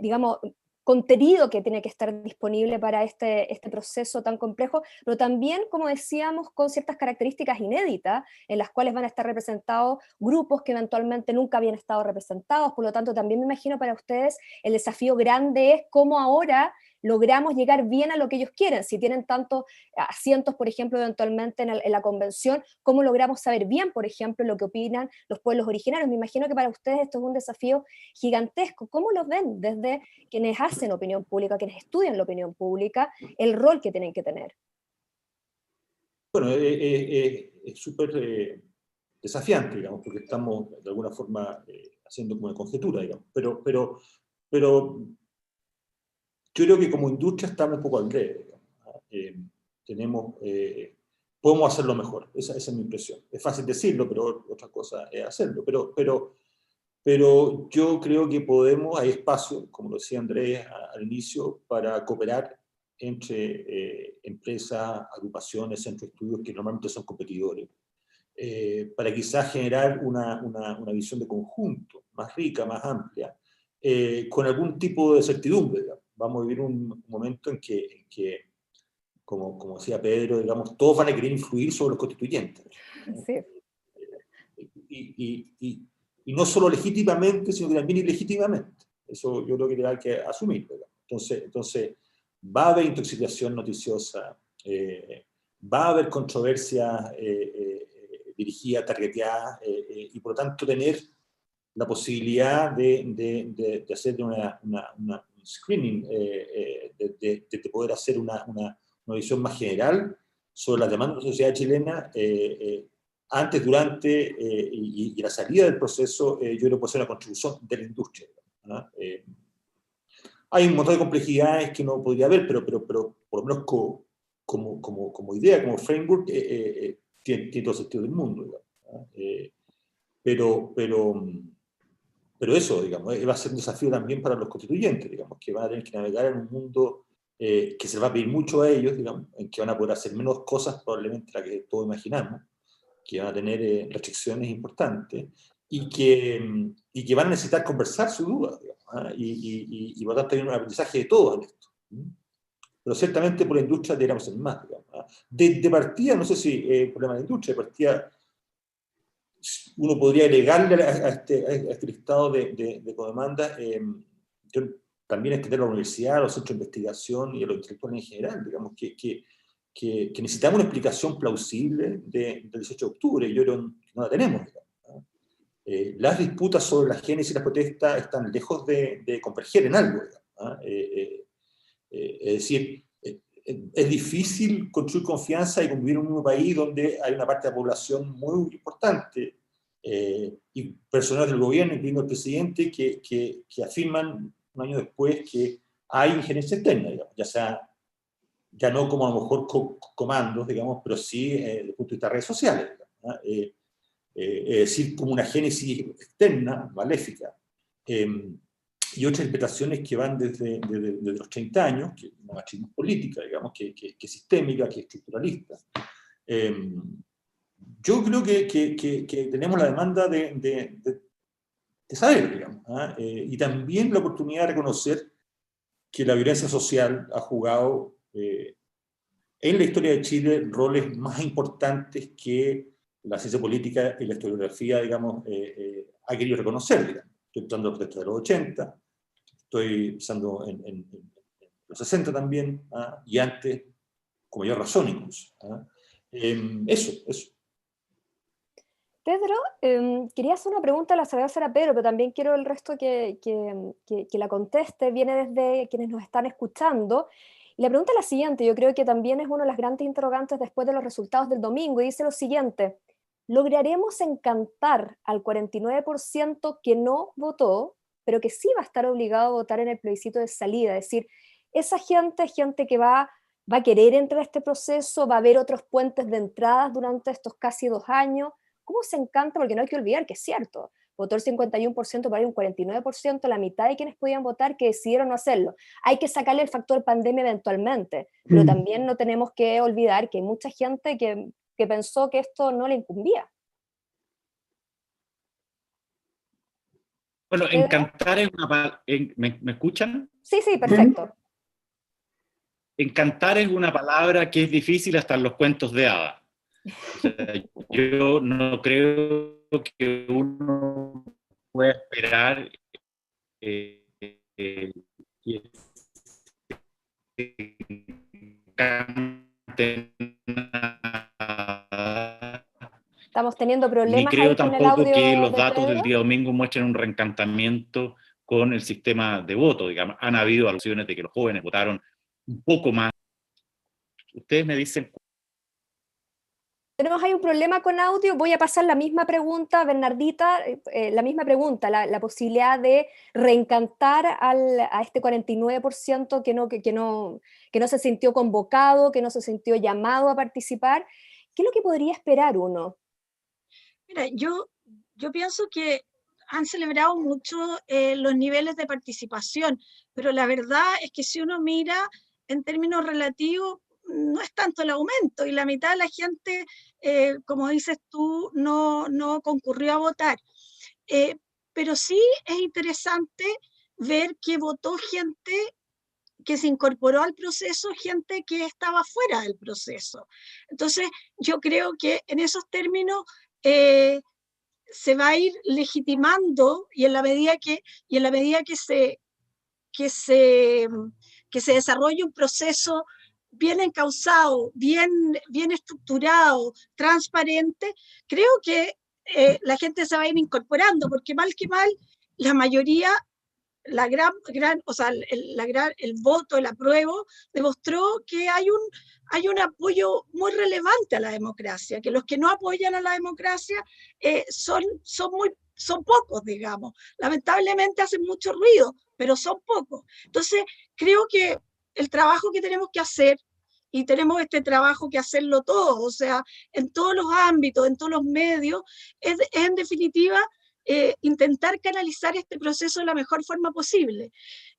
digamos, contenido que tiene que estar disponible para este proceso tan complejo, pero también, como decíamos, con ciertas características inéditas, en las cuales van a estar representados grupos que eventualmente nunca habían estado representados. Por lo tanto, también me imagino para ustedes el desafío grande es cómo ahora logramos llegar bien a lo que ellos quieren. Si tienen tantos asientos, por ejemplo, eventualmente en la convención, ¿cómo logramos saber bien, por ejemplo, lo que opinan los pueblos originarios? Me imagino que para ustedes esto es un desafío gigantesco. ¿Cómo lo ven desde quienes hacen opinión pública, quienes estudian la opinión pública, el rol que tienen que tener? Bueno, es súper desafiante, digamos, porque estamos de alguna forma haciendo como una conjetura, digamos, pero yo creo que como industria estamos un poco al debe, digamos. Podemos hacerlo mejor, esa es mi impresión. Es fácil decirlo, pero otra cosa es hacerlo. Pero yo creo que podemos, hay espacio, como lo decía Andrés al inicio, para cooperar entre empresas, agrupaciones, centros de estudios que normalmente son competidores, para quizás generar una visión de conjunto más rica, más amplia, con algún tipo de certidumbre, digamos. Vamos a vivir un momento en que como decía Pedro, digamos, todos van a querer influir sobre los constituyentes. Sí. Y no solo legítimamente, sino que también ilegítimamente. Eso yo creo que hay que asumir. Entonces, va a haber intoxicación noticiosa, va a haber controversia dirigida, targeteada, y por lo tanto tener la posibilidad de hacer un screening, de poder hacer una visión más general sobre las demandas de la sociedad chilena, antes, durante y la salida del proceso. Yo creo que puede ser una contribución de la industria, ¿no? Hay un montón de complejidades que no podría haber, pero por lo menos como idea, como framework, tiene todo sentido del mundo, ¿no? Pero eso, digamos, va a ser un desafío también para los constituyentes, digamos, que van a tener que navegar en un mundo que se les va a pedir mucho a ellos, digamos, en que van a poder hacer menos cosas probablemente las que todos imaginamos, que van a tener restricciones importantes y que van a necesitar conversar sus dudas, digamos, ¿eh? Y por lo tanto hay un aprendizaje de todos en esto. Pero ciertamente por la industria deberíamos ser más, digamos, ¿eh? De partida, no sé si el problema de la industria, de partida uno podría agregarle a este listado de codemandas también extender a la universidad, a los centros de investigación y a los intelectuales en general, digamos, que necesitamos una explicación plausible del 18 de octubre. Yo creo que no la tenemos, digamos, ¿no? Las disputas sobre la génesis y la protesta están lejos de converger en algo, digamos, ¿no? Es decir, es difícil construir confianza y convivir en un mismo país donde hay una parte de la población muy importante y personas del gobierno, incluyendo el presidente, que afirman un año después que hay injerencia externa, digamos, ya sea, ya no como a lo mejor comandos, digamos, pero sí desde el punto de vista de redes sociales, ¿no? Es decir, como una génesis externa, maléfica. Y otras interpretaciones que van desde los 30 años, que una machismo política, digamos, que es sistémica, que es estructuralista. Yo creo que tenemos la demanda de saber, digamos, ¿eh? Y también la oportunidad de reconocer que la violencia social ha jugado en la historia de Chile roles más importantes que la ciencia política y la historiografía, digamos, ha querido reconocer, digamos. Estoy empezando los protestas de los 80, estoy empezando en los 60 también, y antes, con mayor razón incluso. Eso. Pedro, quería hacer una pregunta, la saber hacer a Pedro, pero también quiero el resto que la conteste, viene desde quienes nos están escuchando. Y la pregunta es la siguiente, yo creo que también es una de las grandes interrogantes después de los resultados del domingo, y dice lo siguiente: ¿lograremos encantar al 49% que no votó, pero que sí va a estar obligado a votar en el plebiscito de salida? Es decir, esa gente que va a querer entrar a este proceso, va a haber otros puentes de entradas durante estos casi 2 años. ¿Cómo se encanta? Porque no hay que olvidar que es cierto, votó el 51%, pero hay un 49%, la mitad de quienes podían votar que decidieron no hacerlo. Hay que sacarle el factor pandemia eventualmente, pero también no tenemos que olvidar que hay mucha gente que pensó que esto no le incumbía. Bueno, encantar es una palabra... ¿Me escuchan? Sí, perfecto. Encantar es una palabra que es difícil hasta en los cuentos de hadas. O sea, yo no creo que uno pueda esperar que se encante nada. Estamos teniendo problemas. Ni creo tampoco que los datos Pedro del día domingo muestren un reencantamiento con el sistema de voto. Digamos, han habido alusiones de que los jóvenes votaron un poco más. Ustedes me dicen... Tenemos ahí un problema con audio, voy a pasar la misma pregunta, Bernardita, la misma pregunta, la posibilidad de reencantar a este 49% que no se sintió convocado, que no se sintió llamado a participar. ¿Qué es lo que podría esperar uno? Mira, yo pienso que han celebrado mucho los niveles de participación, pero la verdad es que si uno mira en términos relativos, no es tanto el aumento, y la mitad de la gente, como dices tú, no concurrió a votar. Pero sí es interesante ver que votó gente que se incorporó al proceso, gente que estaba fuera del proceso. Entonces, yo creo que en esos términos se va a ir legitimando, y en la medida que se desarrolle un proceso bien encauzado, bien estructurado, transparente, creo que la gente se va a ir incorporando, porque mal que mal, la mayoría, el voto, el apruebo, demostró que hay un apoyo muy relevante a la democracia, que los que no apoyan a la democracia son pocos, digamos. Lamentablemente hacen mucho ruido, pero son pocos. Entonces, creo que el trabajo que tenemos que hacer, y tenemos este trabajo que hacerlo todos, o sea, en todos los ámbitos, en todos los medios, es en definitiva intentar canalizar este proceso de la mejor forma posible.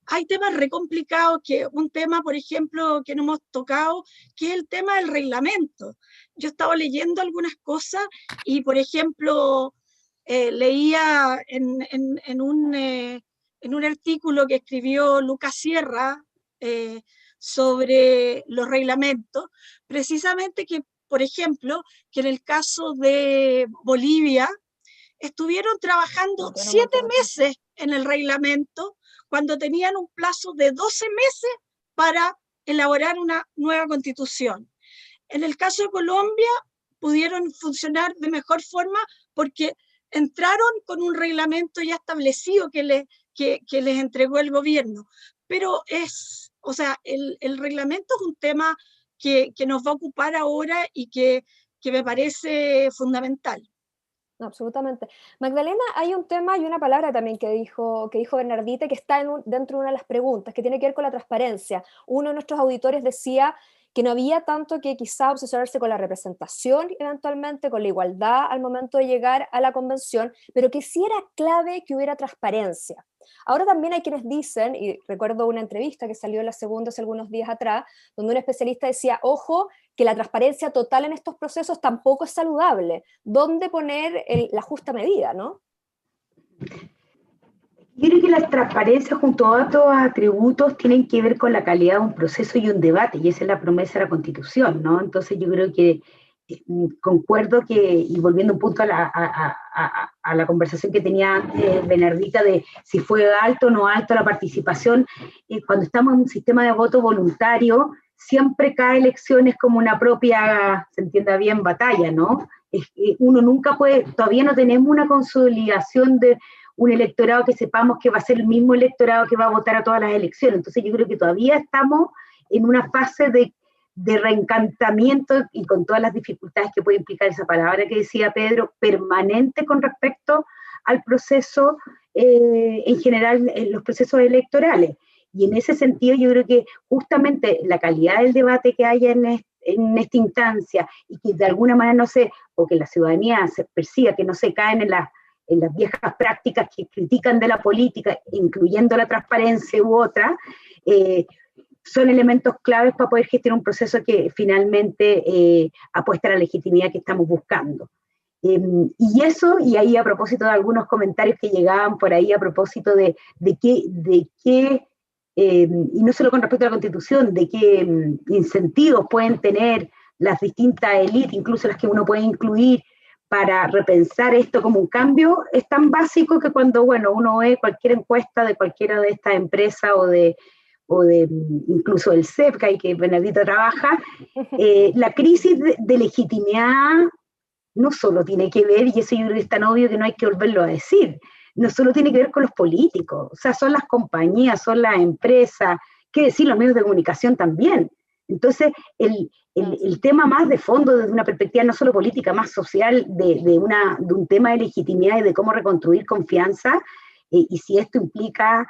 Hay temas re complicados, que un tema, por ejemplo, que no hemos tocado, que es el tema del reglamento. Yo estaba leyendo algunas cosas y, por ejemplo, leía en un artículo que escribió Lucas Sierra sobre los reglamentos, precisamente que, por ejemplo, que en el caso de Bolivia estuvieron trabajando 7 meses en el reglamento cuando tenían un plazo de 12 meses para elaborar una nueva constitución. En el caso de Colombia pudieron funcionar de mejor forma porque entraron con un reglamento ya establecido que les entregó el gobierno. Pero el reglamento es un tema que nos va a ocupar ahora y que me parece fundamental. Absolutamente. Magdalena, hay un tema y una palabra también que dijo Bernardita, que está dentro de una de las preguntas, que tiene que ver con la transparencia. Uno de nuestros auditores decía que no había tanto que quizá obsesionarse con la representación eventualmente, con la igualdad al momento de llegar a la convención, pero que sí era clave que hubiera transparencia. Ahora también hay quienes dicen, y recuerdo una entrevista que salió en La Segunda hace algunos días atrás, donde un especialista decía, ojo, que la transparencia total en estos procesos tampoco es saludable. ¿Dónde poner la justa medida, no? Yo creo que la transparencia junto a otros atributos tienen que ver con la calidad de un proceso y un debate, y esa es la promesa de la Constitución, ¿no? Entonces yo creo que concuerdo que, y volviendo un punto a la conversación que tenía antes Bernardita de si fue alto o no alto la participación, cuando estamos en un sistema de voto voluntario, siempre cada elección es como una propia, se entienda bien, batalla, ¿no? Uno nunca puede, todavía no tenemos una consolidación de un electorado que sepamos que va a ser el mismo electorado que va a votar a todas las elecciones. Entonces yo creo que todavía estamos en una fase de reencantamiento, y con todas las dificultades que puede implicar esa palabra que decía Pedro, permanente con respecto al proceso, en general, en los procesos electorales. Y en ese sentido yo creo que justamente la calidad del debate que haya en esta instancia, y que de alguna manera no se, o que la ciudadanía se perciba que no se caen en las viejas prácticas que critican de la política, incluyendo la transparencia u otra, son elementos claves para poder gestionar un proceso que finalmente apuesta a la legitimidad que estamos buscando. Y eso, y ahí a propósito de algunos comentarios que llegaban por ahí a propósito de qué, y no solo con respecto a la Constitución, de qué incentivos pueden tener las distintas élites, incluso las que uno puede incluir, para repensar esto como un cambio, es tan básico que cuando, bueno, uno ve cualquier encuesta de cualquiera de estas empresas o de incluso el CEPCA, y que Bernardita trabaja, la crisis de legitimidad no solo tiene que ver, y eso yo creo que es tan obvio que no hay que volverlo a decir, no solo tiene que ver con los políticos, o sea, son las compañías, son las empresas, qué decir, los medios de comunicación también. Entonces, el tema más de fondo, desde una perspectiva no solo política, más social, de un tema de legitimidad y de cómo reconstruir confianza, y si esto implica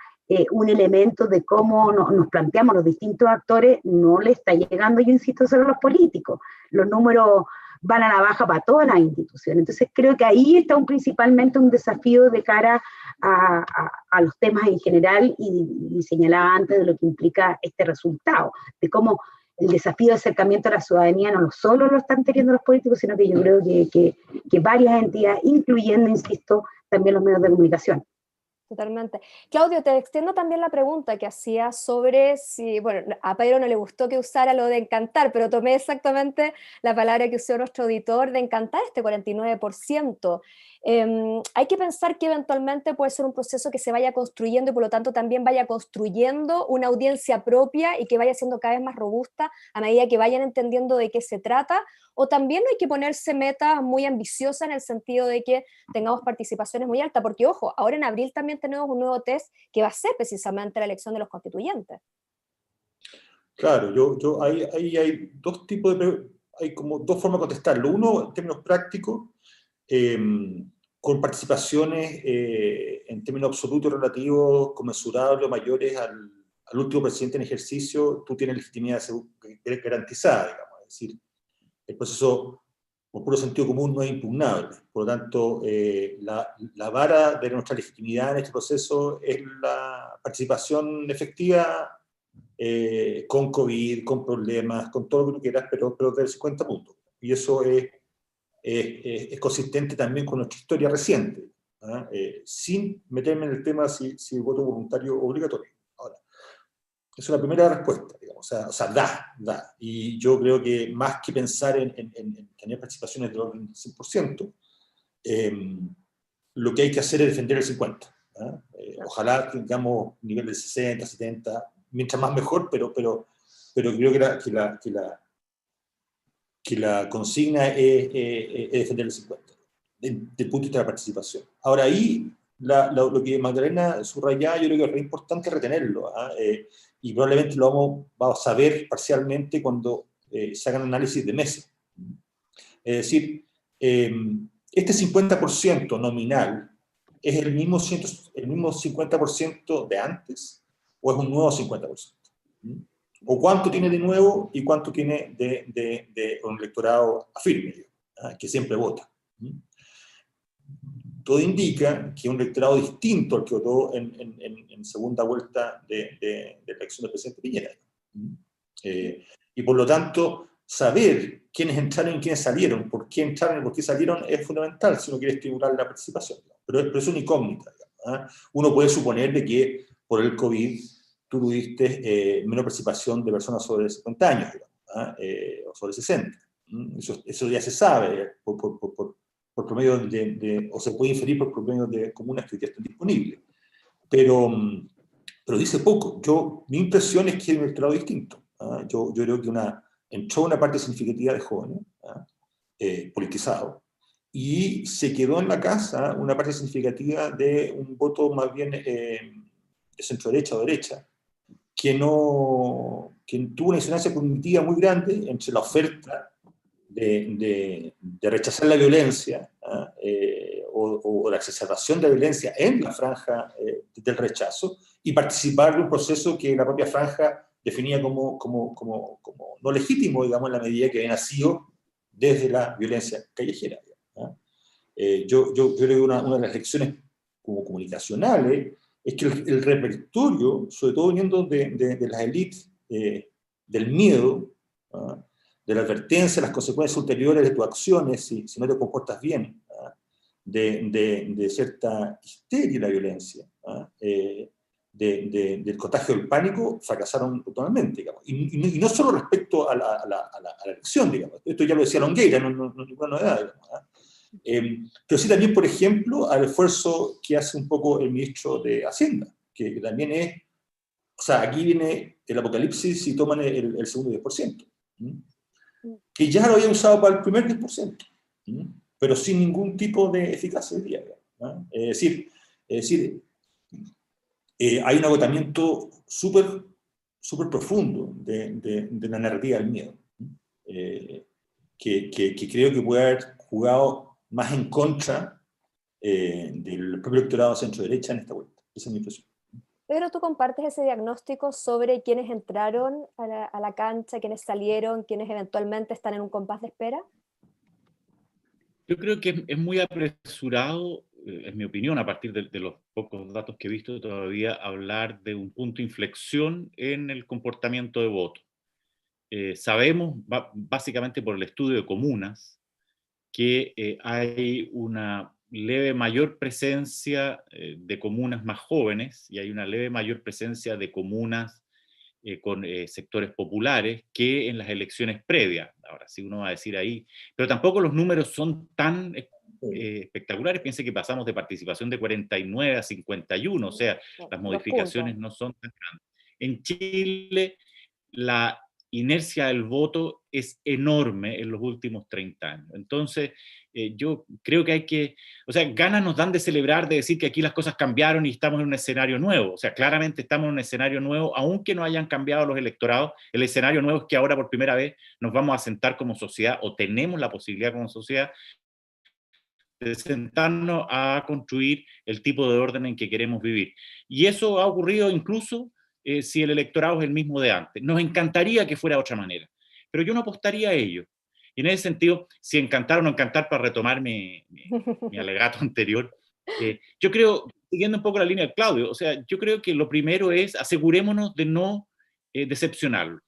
un elemento de cómo nos planteamos los distintos actores, no le está llegando, yo insisto, solo a los políticos. Los números van a la baja para todas las instituciones. Entonces creo que ahí está principalmente un desafío de cara a los temas en general, y señalaba antes de lo que implica este resultado, de cómo el desafío de acercamiento a la ciudadanía no solo lo están teniendo los políticos, sino que yo creo que varias entidades, incluyendo, insisto, también los medios de comunicación. Totalmente. Claudio, te extiendo también la pregunta que hacía sobre si, bueno, a Pedro no le gustó que usara lo de encantar, pero tomé exactamente la palabra que usó nuestro auditor de encantar, este 49%. Hay que pensar que eventualmente puede ser un proceso que se vaya construyendo y por lo tanto también vaya construyendo una audiencia propia y que vaya siendo cada vez más robusta a medida que vayan entendiendo de qué se trata, o también no hay que ponerse metas muy ambiciosas en el sentido de que tengamos participaciones muy altas, porque ojo, ahora en abril también tenemos un nuevo test que va a ser precisamente la elección de los constituyentes. Claro, ahí hay dos tipos hay como dos formas de contestarlo. Uno, en términos prácticos, con participaciones en términos absolutos relativos, conmensurables o mayores al último presidente en ejercicio, tú tienes legitimidad garantizada, digamos. Es decir, el proceso, por puro sentido común, no es impugnable. Por lo tanto, la vara de nuestra legitimidad en este proceso es la participación efectiva, con COVID, con problemas, con todo lo que tú quieras, pero del 50 puntos. Y eso es consistente también con nuestra historia reciente, sin meterme en el tema si el voto voluntario o obligatorio. Ahora, esa es la primera respuesta, digamos, o sea, da. Y yo creo que más que pensar en tener participaciones del orden del 100%, lo que hay que hacer es defender el 50%. Ojalá tengamos un nivel de 60, 70%, mientras más mejor, pero creo que la consigna es defender el 50%, del punto de vista de la participación. Ahora ahí, lo que Magdalena subrayaba, yo creo que es re importante retenerlo, y probablemente lo vamos a saber parcialmente cuando se hagan análisis de meses. Es decir, este 50% nominal es el mismo 50% de antes, o es un nuevo 50%. O cuánto tiene de nuevo y cuánto tiene de un electorado afirme, que siempre vota. Todo indica que un electorado distinto al que votó en segunda vuelta de elección del presidente Piñera. Y por lo tanto, saber quiénes entraron y quiénes salieron, por qué entraron y por qué salieron, es fundamental si uno quiere estimular la participación. Pero es una incógnita. Uno puede suponer de que por el COVID tú tuviste menos participación de personas sobre 50 años, o sobre 60. Eso ya se sabe por promedio o se puede inferir por promedio de comunas que ya están disponibles. Pero dice poco. Mi impresión es que hay un electorado distinto. Yo creo que entró una parte significativa de jóvenes politizados, y se quedó en la casa una parte significativa de un voto más bien de centro-derecha o derecha, que tuvo una disonancia cognitiva muy grande entre la oferta de rechazar la violencia o la exacerbación de la violencia en la franja del rechazo, y participar de un proceso que la propia franja definía como no legítimo, digamos, en la medida que había nacido desde la violencia callejera. Yo creo que una de las lecciones como comunicacionales es que el repertorio, sobre todo viniendo de las élites, del miedo, de la advertencia, las consecuencias ulteriores de tus acciones si no te comportas bien, de cierta histeria y la violencia, del contagio del pánico, fracasaron totalmente, digamos. Y no solo respecto a la elección, digamos. Esto ya lo decía Longueira, no es ninguna novedad, digamos. Pero sí también, por ejemplo, al esfuerzo que hace un poco el ministro de Hacienda, que también es, o sea, aquí viene el apocalipsis y toman el segundo 10%, que ya lo había usado para el primer 10%, pero sin ningún tipo de eficacia hoy día, ¿no? Es decir, hay un agotamiento súper profundo de la narrativa del miedo, que creo que puede haber jugado más en contra del propio electorado centro-derecha en esta vuelta. Esa es mi impresión. Pedro, ¿tú compartes ese diagnóstico sobre quiénes entraron a la cancha, quiénes salieron, quiénes eventualmente están en un compás de espera? Yo creo que es muy apresurado, es mi opinión, a partir de los pocos datos que he visto todavía, hablar de un punto de inflexión en el comportamiento de voto. Sabemos, básicamente por el estudio de comunas, que hay una leve mayor presencia de comunas más jóvenes y hay una leve mayor presencia de comunas con sectores populares que en las elecciones previas. Ahora sí uno va a decir ahí, pero tampoco los números son tan espectaculares. Piense que pasamos de participación de 49 a 51, o sea, las modificaciones no son tan grandes. En Chile, la inercia del voto es enorme en los últimos 30 años. Entonces, yo creo que hay que, o sea, ganas nos dan de celebrar, de decir que aquí las cosas cambiaron y estamos en un escenario nuevo. O sea, claramente estamos en un escenario nuevo, aunque no hayan cambiado los electorados. El escenario nuevo es que ahora por primera vez nos vamos a sentar como sociedad, o tenemos la posibilidad como sociedad de sentarnos a construir el tipo de orden en que queremos vivir. Y eso ha ocurrido incluso si el electorado es el mismo de antes. Nos encantaría que fuera de otra manera, pero yo no apostaría a ello. Y en ese sentido, si encantar o no encantar, para retomar mi alegato anterior, yo creo, siguiendo un poco la línea de Claudio, o sea, yo creo que lo primero es asegurémonos de no decepcionarlos.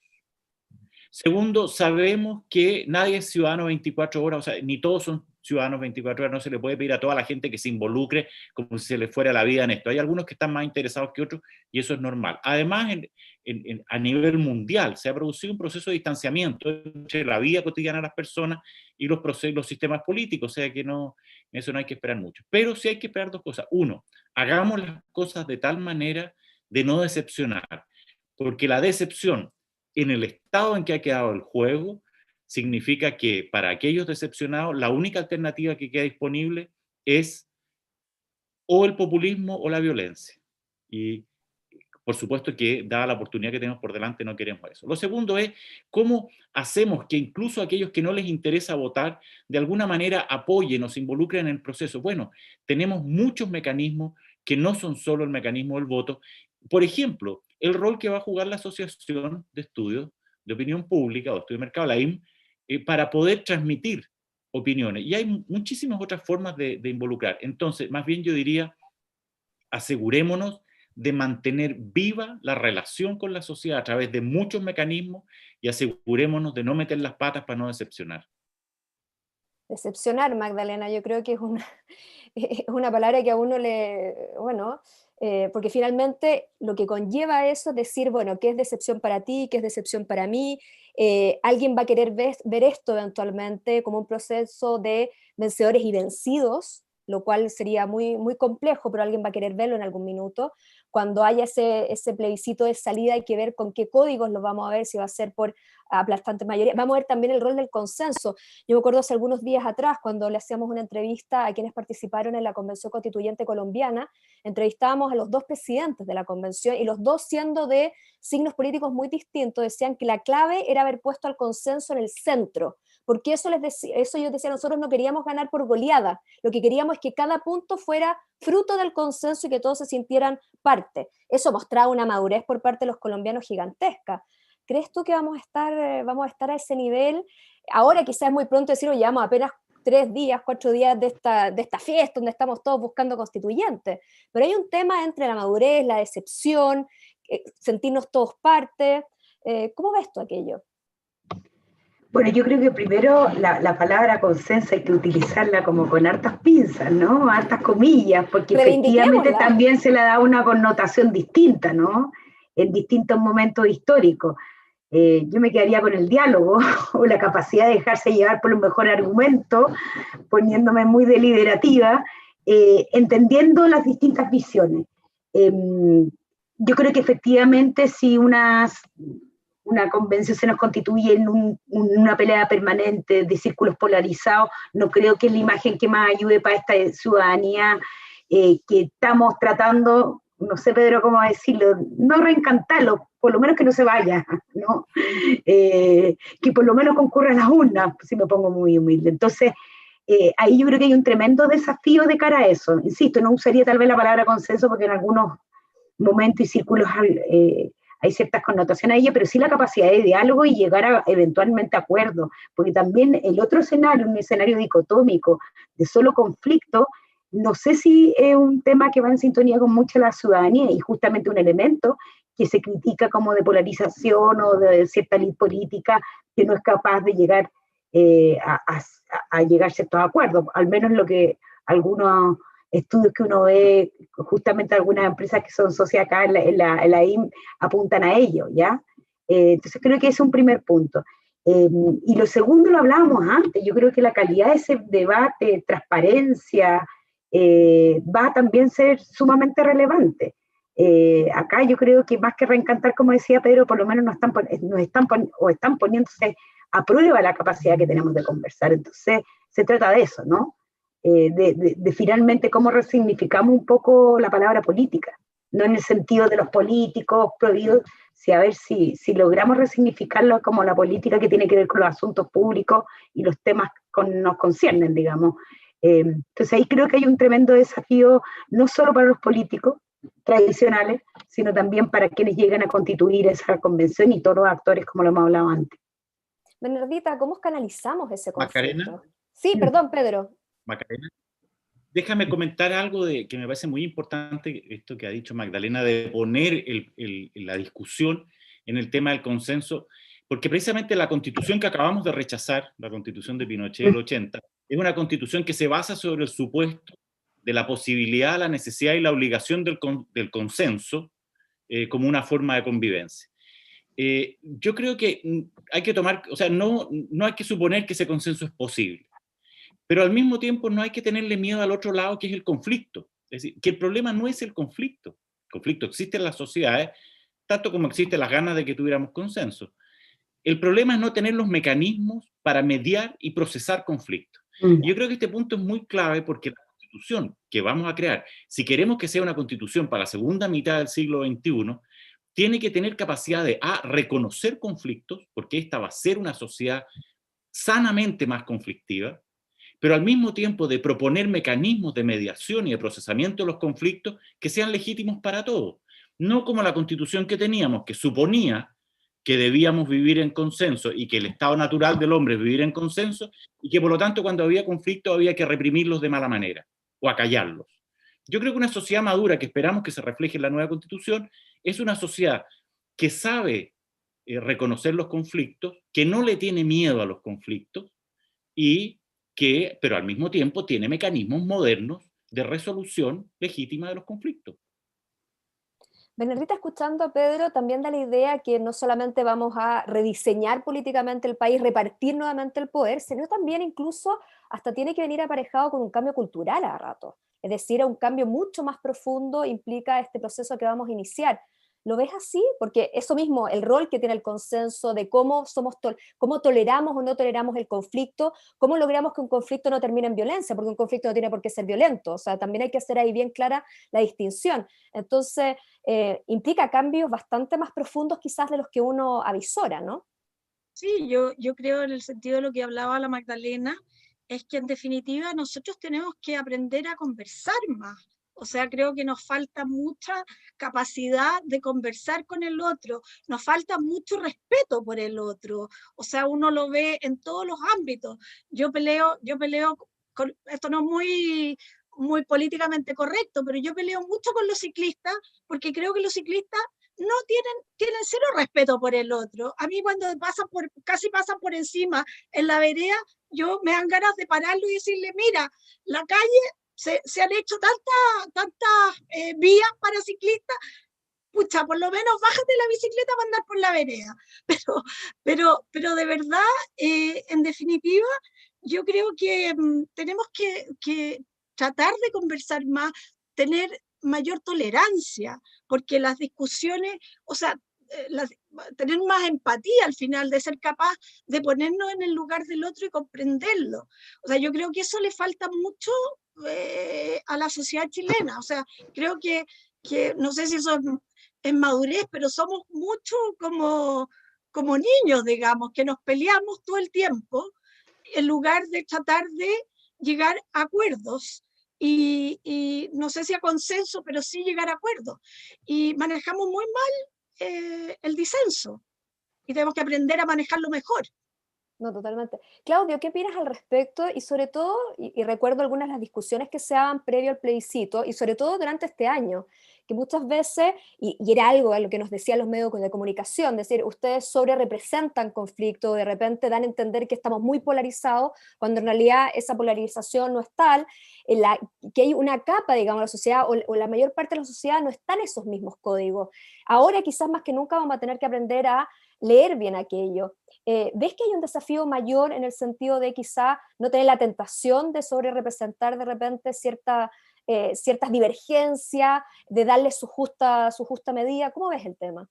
Segundo, sabemos que nadie es ciudadano 24 horas, o sea, ni todos son ciudadanos 24 horas, no se le puede pedir a toda la gente que se involucre como si se le fuera la vida en esto. Hay algunos que están más interesados que otros y eso es normal. Además, a nivel mundial se ha producido un proceso de distanciamiento entre la vida cotidiana de las personas y los sistemas políticos, o sea que no, eso no hay que esperar mucho. Pero sí hay que esperar dos cosas. Uno, hagamos las cosas de tal manera de no decepcionar, porque la decepción en el estado en que ha quedado el juego, significa que para aquellos decepcionados, la única alternativa que queda disponible es o el populismo o la violencia. Y por supuesto que, dada la oportunidad que tenemos por delante, no queremos eso. Lo segundo es cómo hacemos que incluso aquellos que no les interesa votar, de alguna manera apoyen o se involucren en el proceso. Bueno, tenemos muchos mecanismos que no son solo el mecanismo del voto. Por ejemplo, el rol que va a jugar la Asociación de Estudios de Opinión Pública o Estudio de Mercado, la AIM, para poder transmitir opiniones. Y hay muchísimas otras formas de involucrar. Entonces, más bien yo diría, asegurémonos de mantener viva la relación con la sociedad a través de muchos mecanismos y asegurémonos de no meter las patas para no decepcionar. Decepcionar, Magdalena, yo creo que es una palabra que a uno porque finalmente lo que conlleva eso es decir, bueno, ¿qué es decepción para ti? ¿Qué es decepción para mí? Alguien va a querer ver esto eventualmente como un proceso de vencedores y vencidos, lo cual sería muy, muy complejo, pero alguien va a querer verlo en algún minuto. Cuando haya ese plebiscito de salida hay que ver con qué códigos lo vamos a ver, si va a ser por aplastante mayoría. Vamos a ver también el rol del consenso. Yo me acuerdo hace algunos días atrás, cuando le hacíamos una entrevista a quienes participaron en la Convención Constituyente colombiana, entrevistábamos a los dos presidentes de la convención y los dos, siendo de signos políticos muy distintos, decían que la clave era haber puesto al consenso en el centro, porque eso ellos decían, nosotros no queríamos ganar por goleada, lo que queríamos es que cada punto fuera fruto del consenso y que todos se sintieran parte. Eso mostraba una madurez por parte de los colombianos gigantesca. ¿Crees tú que vamos a estar a ese nivel? Ahora quizás es muy pronto decirlo, llevamos apenas 3 días, 4 días de esta fiesta donde estamos todos buscando constituyentes, pero hay un tema entre la madurez, la decepción, sentirnos todos parte. ¿Cómo ves tú aquello? Bueno, yo creo que primero la palabra consenso hay que utilizarla como con hartas pinzas, ¿no? Hartas comillas, porque efectivamente también se le da una connotación distinta, ¿no? En distintos momentos históricos. Yo me quedaría con el diálogo o la capacidad de dejarse llevar por los mejores argumentos, poniéndome muy deliberativa, entendiendo las distintas visiones. Yo creo que efectivamente si una convención se nos constituye en una pelea permanente de círculos polarizados, no creo que es la imagen que más ayude para esta ciudadanía que estamos tratando, no sé Pedro cómo decirlo, no reencantarlo, por lo menos que no se vaya, ¿no? Que por lo menos concurra a las urnas, si me pongo muy humilde. Entonces, ahí yo creo que hay un tremendo desafío de cara a eso. Insisto, no usaría tal vez la palabra consenso porque en algunos momentos y círculos hay ciertas connotaciones a ella, pero sí la capacidad de diálogo y llegar eventualmente a acuerdos, porque también el otro escenario, un escenario dicotómico de solo conflicto, no sé si es un tema que va en sintonía con mucha la ciudadanía y justamente un elemento que se critica como de polarización o de cierta elite política que no es capaz de llegar a llegar a ciertos acuerdos, al menos lo que algunos estudios que uno ve, justamente algunas empresas que son socias acá en la IM apuntan a ello, ¿ya? Entonces creo que ese es un primer punto. Y lo segundo lo hablábamos antes, yo creo que la calidad de ese debate, transparencia, va a también ser sumamente relevante. Acá yo creo que más que reencantar, como decía Pedro, por lo menos están poniéndose a prueba la capacidad que tenemos de conversar. Entonces se trata de eso, ¿no? De finalmente cómo resignificamos un poco la palabra política, no en el sentido de los políticos prohibidos, sino a ver si logramos resignificarlo como la política que tiene que ver con los asuntos públicos y los temas que nos conciernen, digamos. Entonces ahí creo que hay un tremendo desafío, no solo para los políticos tradicionales, sino también para quienes llegan a constituir esa convención y todos los actores, como lo hemos hablado antes. Bernardita, ¿cómo canalizamos ese conflicto? Macarena. Sí, perdón, Pedro. Macarena, déjame comentar algo que me parece muy importante, esto que ha dicho Magdalena, de poner la discusión en el tema del consenso, porque precisamente la constitución que acabamos de rechazar, la constitución de Pinochet del 80, es una constitución que se basa sobre el supuesto de la posibilidad, la necesidad y la obligación del consenso como una forma de convivencia. Yo creo que hay que tomar, o sea, no hay que suponer que ese consenso es posible. Pero al mismo tiempo no hay que tenerle miedo al otro lado, que es el conflicto. Es decir, que el problema no es el conflicto. El conflicto existe en las sociedades, tanto como existen las ganas de que tuviéramos consenso. El problema es no tener los mecanismos para mediar y procesar conflictos. Y yo creo que este punto es muy clave porque la constitución que vamos a crear, si queremos que sea una constitución para la segunda mitad del siglo XXI, tiene que tener capacidad de reconocer conflictos, porque esta va a ser una sociedad sanamente más conflictiva, pero al mismo tiempo de proponer mecanismos de mediación y de procesamiento de los conflictos que sean legítimos para todos. No como la constitución que teníamos, que suponía que debíamos vivir en consenso y que el estado natural del hombre es vivir en consenso y que por lo tanto cuando había conflicto había que reprimirlos de mala manera o acallarlos. Yo creo que una sociedad madura que esperamos que se refleje en la nueva constitución es una sociedad que sabe reconocer los conflictos, que no le tiene miedo a los conflictos y pero al mismo tiempo tiene mecanismos modernos de resolución legítima de los conflictos. Bernardita, escuchando a Pedro, también da la idea que no solamente vamos a rediseñar políticamente el país, repartir nuevamente el poder, sino también incluso hasta tiene que venir aparejado con un cambio cultural a rato. Es decir, un cambio mucho más profundo implica este proceso que vamos a iniciar. ¿Lo ves así? Porque eso mismo, el rol que tiene el consenso de cómo cómo toleramos o no toleramos el conflicto, cómo logramos que un conflicto no termine en violencia, porque un conflicto no tiene por qué ser violento. O sea, también hay que hacer ahí bien clara la distinción. Entonces, implica cambios bastante más profundos quizás de los que uno avisora, ¿no? Sí, yo creo en el sentido de lo que hablaba la Magdalena, es que en definitiva nosotros tenemos que aprender a conversar más. O sea, creo que nos falta mucha capacidad de conversar con el otro, nos falta mucho respeto por el otro. O sea, uno lo ve en todos los ámbitos. Yo peleo esto no es muy políticamente correcto, pero yo peleo mucho con los ciclistas porque creo que los ciclistas no tienen cero respeto por el otro. A mí cuando casi pasan por encima en la vereda, yo me dan ganas de pararlo y decirle, mira, la calle se han hecho tantas vías para ciclistas, pucha, por lo menos bájate la bicicleta para andar por la vereda. Pero de verdad, en definitiva, yo creo que tenemos que tratar de conversar más, tener mayor tolerancia, porque las discusiones, o sea, tener más empatía al final, de ser capaz de ponernos en el lugar del otro y comprenderlo. O sea, yo creo que eso le falta mucho a la sociedad chilena. O sea, creo que no sé si eso es madurez, pero somos mucho como niños, digamos, que nos peleamos todo el tiempo en lugar de tratar de llegar a acuerdos. Y no sé si a consenso, pero sí llegar a acuerdos. Y manejamos muy mal el disenso y tenemos que aprender a manejarlo mejor. No, totalmente. Claudio, ¿qué opinas al respecto? Y sobre todo, y recuerdo algunas de las discusiones que se daban previo al plebiscito, y sobre todo durante este año, que muchas veces, y era algo a lo que nos decían los medios de comunicación, decir, ustedes sobre representan conflicto, de repente dan a entender que estamos muy polarizados, cuando en realidad esa polarización no es tal, que hay una capa, digamos, de la sociedad, o la mayor parte de la sociedad no están esos mismos códigos. Ahora quizás más que nunca vamos a tener que aprender a leer bien aquello. ¿Ves que hay un desafío mayor en el sentido de quizá no tener la tentación de sobrerepresentar de repente ciertas divergencias, de darle su justa medida? ¿Cómo ves el tema?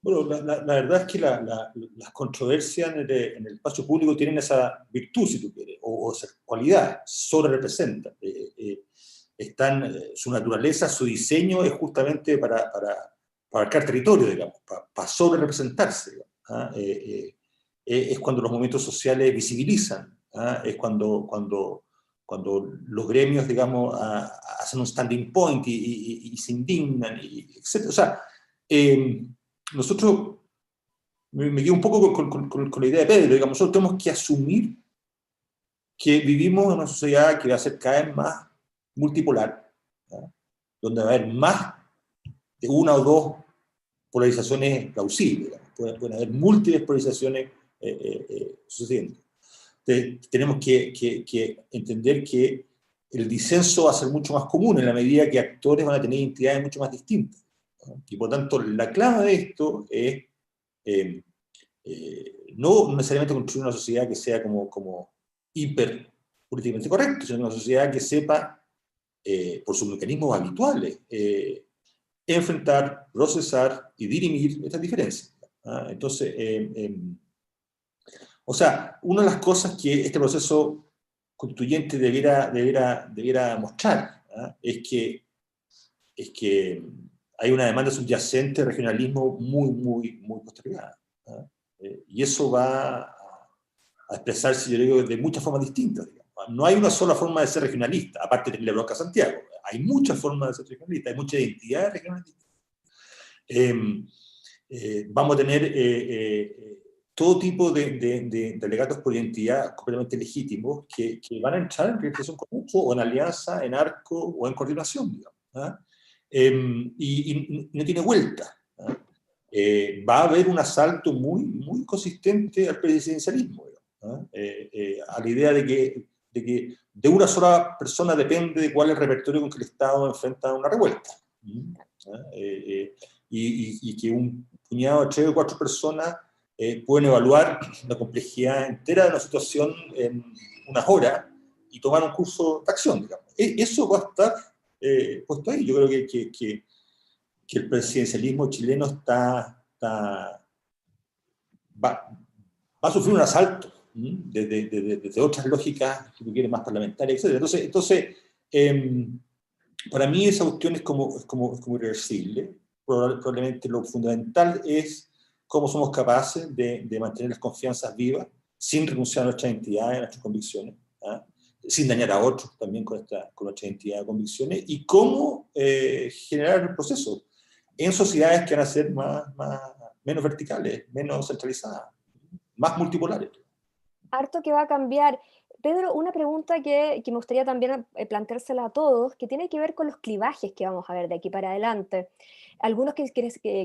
Bueno, la verdad es que las controversias en el espacio público tienen esa virtud, si tú quieres, o esa cualidad, sobrerepresentan. Su naturaleza, su diseño es justamente para abarcar territorio, digamos, para sobrerepresentarse, digamos, ¿ah? Es cuando los movimientos sociales visibilizan, ¿ah? Es cuando los gremios, digamos, hacen un standing point y se indignan, etc. O sea, nosotros, me quedo un poco con la idea de Pedro, digamos, nosotros tenemos que asumir que vivimos en una sociedad que va a ser cada vez más multipolar, ¿ah? Donde va a haber más de una o dos polarizaciones plausibles, pueden haber múltiples polarizaciones sucediendo. Entonces, tenemos que entender que el disenso va a ser mucho más común en la medida que actores van a tener identidades mucho más distintas, ¿no? Y por tanto, la clave de esto es no necesariamente construir una sociedad que sea como hiper políticamente correcta, sino una sociedad que sepa, por sus mecanismos habituales, enfrentar, procesar y dirimir estas diferencias. ¿Ah? Entonces, o sea, una de las cosas que este proceso constituyente debiera mostrar, ¿ah? es que hay una demanda subyacente de regionalismo muy postergada, ¿ah? Y eso va a expresarse, yo digo, de muchas formas distintas, digamos. No hay una sola forma de ser regionalista, aparte de la bronca Santiago. Hay muchas formas de ser regionalista, hay mucha identidad regionalista. Vamos a tener todo tipo de delegados por identidad completamente legítimos que van a entrar en representación con mucho, o en alianza, en arco o en coordinación, digamos, ¿ah? Y no tiene vuelta, ¿ah? Va a haber un asalto muy consistente al presidencialismo, digamos, ¿ah? A la idea de que de una sola persona depende de cuál es el repertorio con que el Estado enfrenta una revuelta. y que un puñado de 3 o 4 personas pueden evaluar la complejidad entera de una situación en unas horas y tomar un curso de acción, digamos. Eso va a estar puesto ahí. Yo creo que el presidencialismo chileno va a sufrir un asalto desde otras lógicas, si tú quieres, más parlamentarias, etc. Entonces para mí esa cuestión es como irreversible. Probablemente lo fundamental es cómo somos capaces de mantener las confianzas vivas sin renunciar a nuestras identidades, a nuestras convicciones, sin dañar a otros también con nuestras identidades y convicciones, y cómo generar el proceso en sociedades que van a ser menos verticales, menos centralizadas, más multipolares. Harto que va a cambiar. Pedro, una pregunta que me gustaría también planteársela a todos, que tiene que ver con los clivajes que vamos a ver de aquí para adelante. Algunos que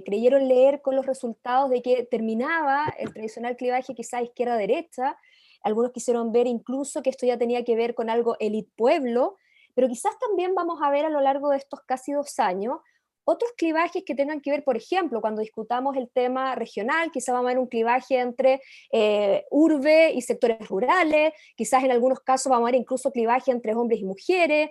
creyeron leer con los resultados de que terminaba el tradicional clivaje quizá izquierda-derecha, algunos quisieron ver incluso que esto ya tenía que ver con algo élite-pueblo, pero quizás también vamos a ver a lo largo de estos casi 2 años otros clivajes que tengan que ver, por ejemplo, cuando discutamos el tema regional, quizás vamos a ver un clivaje entre urbe y sectores rurales, quizás en algunos casos vamos a ver incluso clivaje entre hombres y mujeres.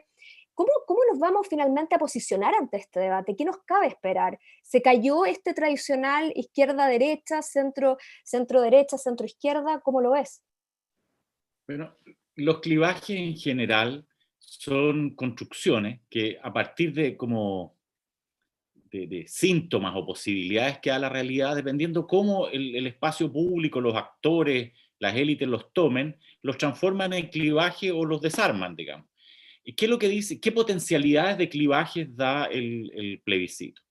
¿Cómo nos vamos finalmente a posicionar ante este debate? ¿Qué nos cabe esperar? ¿Se cayó este tradicional izquierda-derecha, centro-derecha, centro-izquierda? ¿Cómo lo ves? Bueno, los clivajes en general son construcciones que a partir de síntomas o posibilidades que da la realidad, dependiendo cómo el espacio público, los actores, las élites los tomen, los transforman en clivaje o los desarman, digamos. ¿Y qué es lo que dice? ¿Qué potencialidades de clivajes da el plebiscito?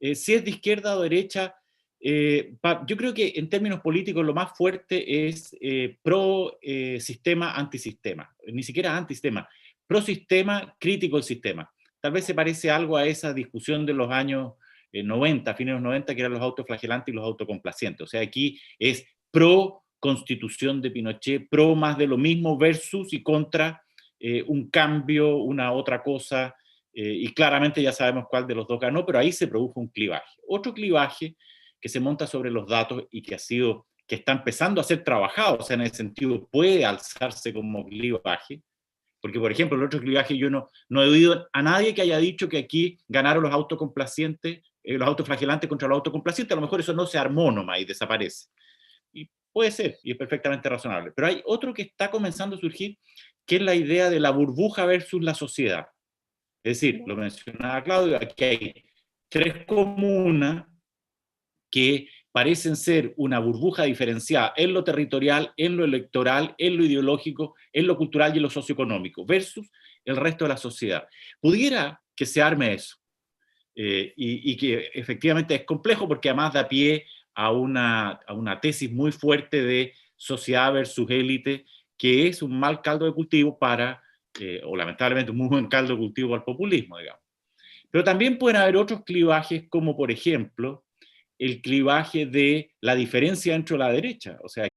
Si es de izquierda o derecha, yo creo que en términos políticos lo más fuerte es pro-sistema, antisistema. Ni siquiera antisistema, pro-sistema, crítico del sistema. Tal vez se parece algo a esa discusión de los años 90, fines de los 90, que eran los autoflagelantes y los autocomplacientes. O sea, aquí es pro-constitución de Pinochet, pro más de lo mismo versus y contra un cambio, una otra cosa, y claramente ya sabemos cuál de los dos ganó, pero ahí se produjo un clivaje. Otro clivaje que se monta sobre los datos y que está empezando a ser trabajado, o sea, en ese sentido puede alzarse como clivaje, porque, por ejemplo, el otro clivaje yo no he oído a nadie que haya dicho que aquí ganaron los autocomplacientes, los autoflagelantes contra los autocomplacientes. A lo mejor eso no se armó nomás y desaparece. Y puede ser, y es perfectamente razonable. Pero hay otro que está comenzando a surgir, que es la idea de la burbuja versus la sociedad. Es decir, lo mencionaba Claudio, aquí hay 3 comunas que parecen ser una burbuja diferenciada en lo territorial, en lo electoral, en lo ideológico, en lo cultural y en lo socioeconómico, versus el resto de la sociedad. Pudiera que se arme eso, y que efectivamente es complejo porque además da pie a una tesis muy fuerte de sociedad versus élite, que es un mal caldo de cultivo o lamentablemente un muy buen caldo de cultivo para el populismo, digamos. Pero también pueden haber otros clivajes, como por ejemplo el clivaje de la diferencia dentro de la derecha. O sea,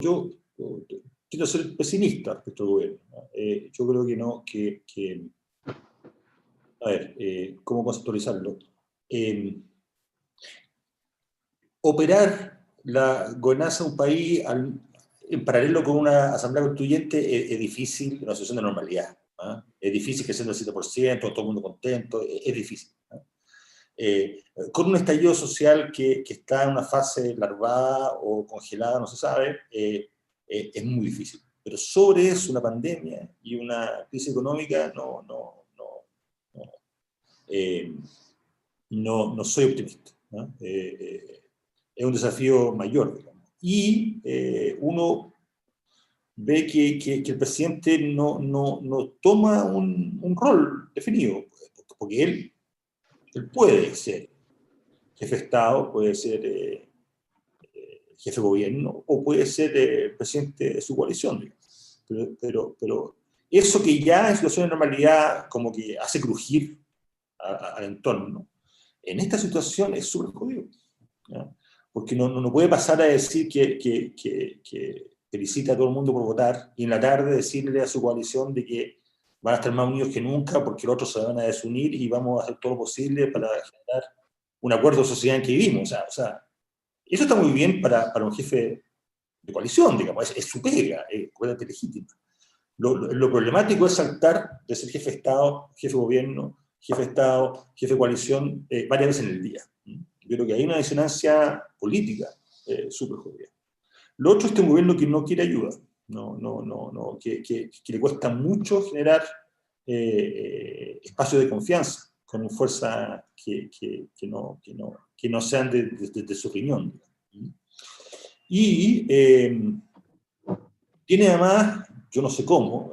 yo quiero ser pesimista respecto al gobierno. Yo creo que no, a ver, ¿cómo conceptualizarlo? Operar la gobernanza de un país en paralelo con una asamblea constituyente es difícil en una situación de normalidad. Es difícil que sea el 7%, todo el mundo contento, es difícil. Con un estallido social que está en una fase larvada o congelada, no se sabe, es muy difícil. Pero sobre eso, una pandemia y una crisis económica, no soy optimista. Es un desafío mayor, digamos. Y uno ve que el presidente no toma un rol definido, porque él puede ser jefe de Estado, puede ser jefe de gobierno, o puede ser presidente de su coalición. Pero eso que ya en situación de normalidad como que hace crujir al entorno, en esta situación es súper jodido, ¿ya? Porque no puede pasar a decir que felicita a todo el mundo por votar, y en la tarde decirle a su coalición de que van a estar más unidos que nunca porque los otros se van a desunir y vamos a hacer todo lo posible para generar un acuerdo de sociedad en que vivimos. O sea, eso está muy bien para un jefe de coalición, digamos, es su pega, es completamente legítima. Lo problemático es saltar de ser jefe de Estado, jefe de gobierno, jefe de Estado, jefe de coalición, varias veces en el día. Yo creo que hay una disonancia política súper jodida. Lo otro es que un gobierno que no quiere ayuda, que le cuesta mucho generar espacios de confianza con fuerza que no sean de su opinión. Y tiene además, yo no sé cómo,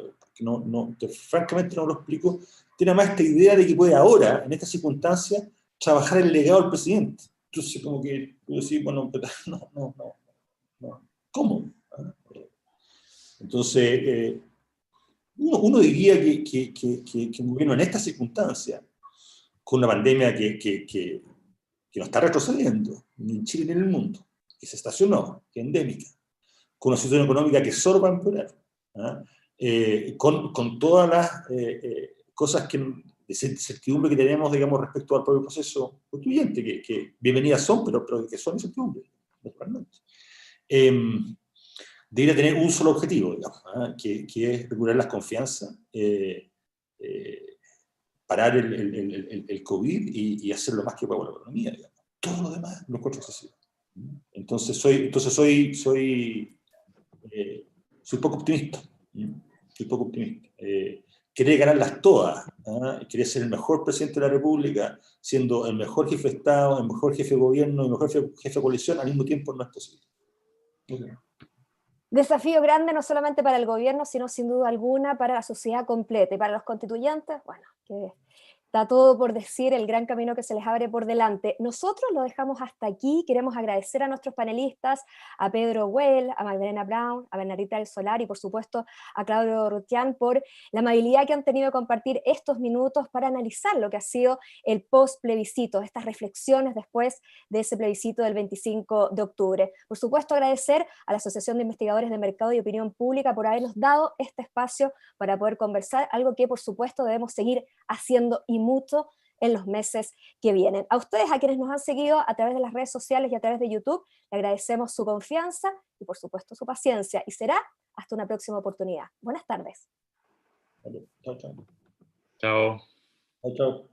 francamente no lo explico, tiene además esta idea de que puede ahora, en esta circunstancia, trabajar el legado del presidente. Entonces, como que, bueno, no. ¿Cómo? Entonces, uno diría que un gobierno en esta circunstancia, con una pandemia que no está retrocediendo, ni en Chile ni en el mundo, que se estacionó, que es endémica, con una situación económica que solo va a empeorar, con todas las cosas de incertidumbre que tenemos, digamos, respecto al propio proceso constituyente, que bienvenidas son, pero que son incertidumbre, naturalmente. Debería tener un solo objetivo, digamos, que es recuperar las confianzas, parar el COVID y hacer lo más que pueda con la economía, digamos. Todo lo demás lo encuentro excesivo. Entonces soy poco optimista. Soy poco optimista. Querer ganarlas todas, querer ser el mejor presidente de la República, siendo el mejor jefe de Estado, el mejor jefe de gobierno, el mejor jefe de coalición, al mismo tiempo no es posible. Okay. Desafío grande no solamente para el gobierno, sino sin duda alguna para la sociedad completa. Y para los constituyentes, bueno, que está todo por decir, el gran camino que se les abre por delante. Nosotros lo dejamos hasta aquí. Queremos agradecer a nuestros panelistas, a Pedro Well, a Magdalena Brown, a Bernardita del Solar y por supuesto a Claudio Rutián por la amabilidad que han tenido de compartir estos minutos para analizar lo que ha sido el post-plebiscito, estas reflexiones después de ese plebiscito del 25 de octubre. Por supuesto agradecer a la Asociación de Investigadores de Mercado y Opinión Pública por habernos dado este espacio para poder conversar, algo que por supuesto debemos seguir haciendo y mucho en los meses que vienen. A ustedes, a quienes nos han seguido a través de las redes sociales y a través de YouTube, le agradecemos su confianza y por supuesto su paciencia, y será hasta una próxima oportunidad. Buenas tardes. Chao. Chao. Chao.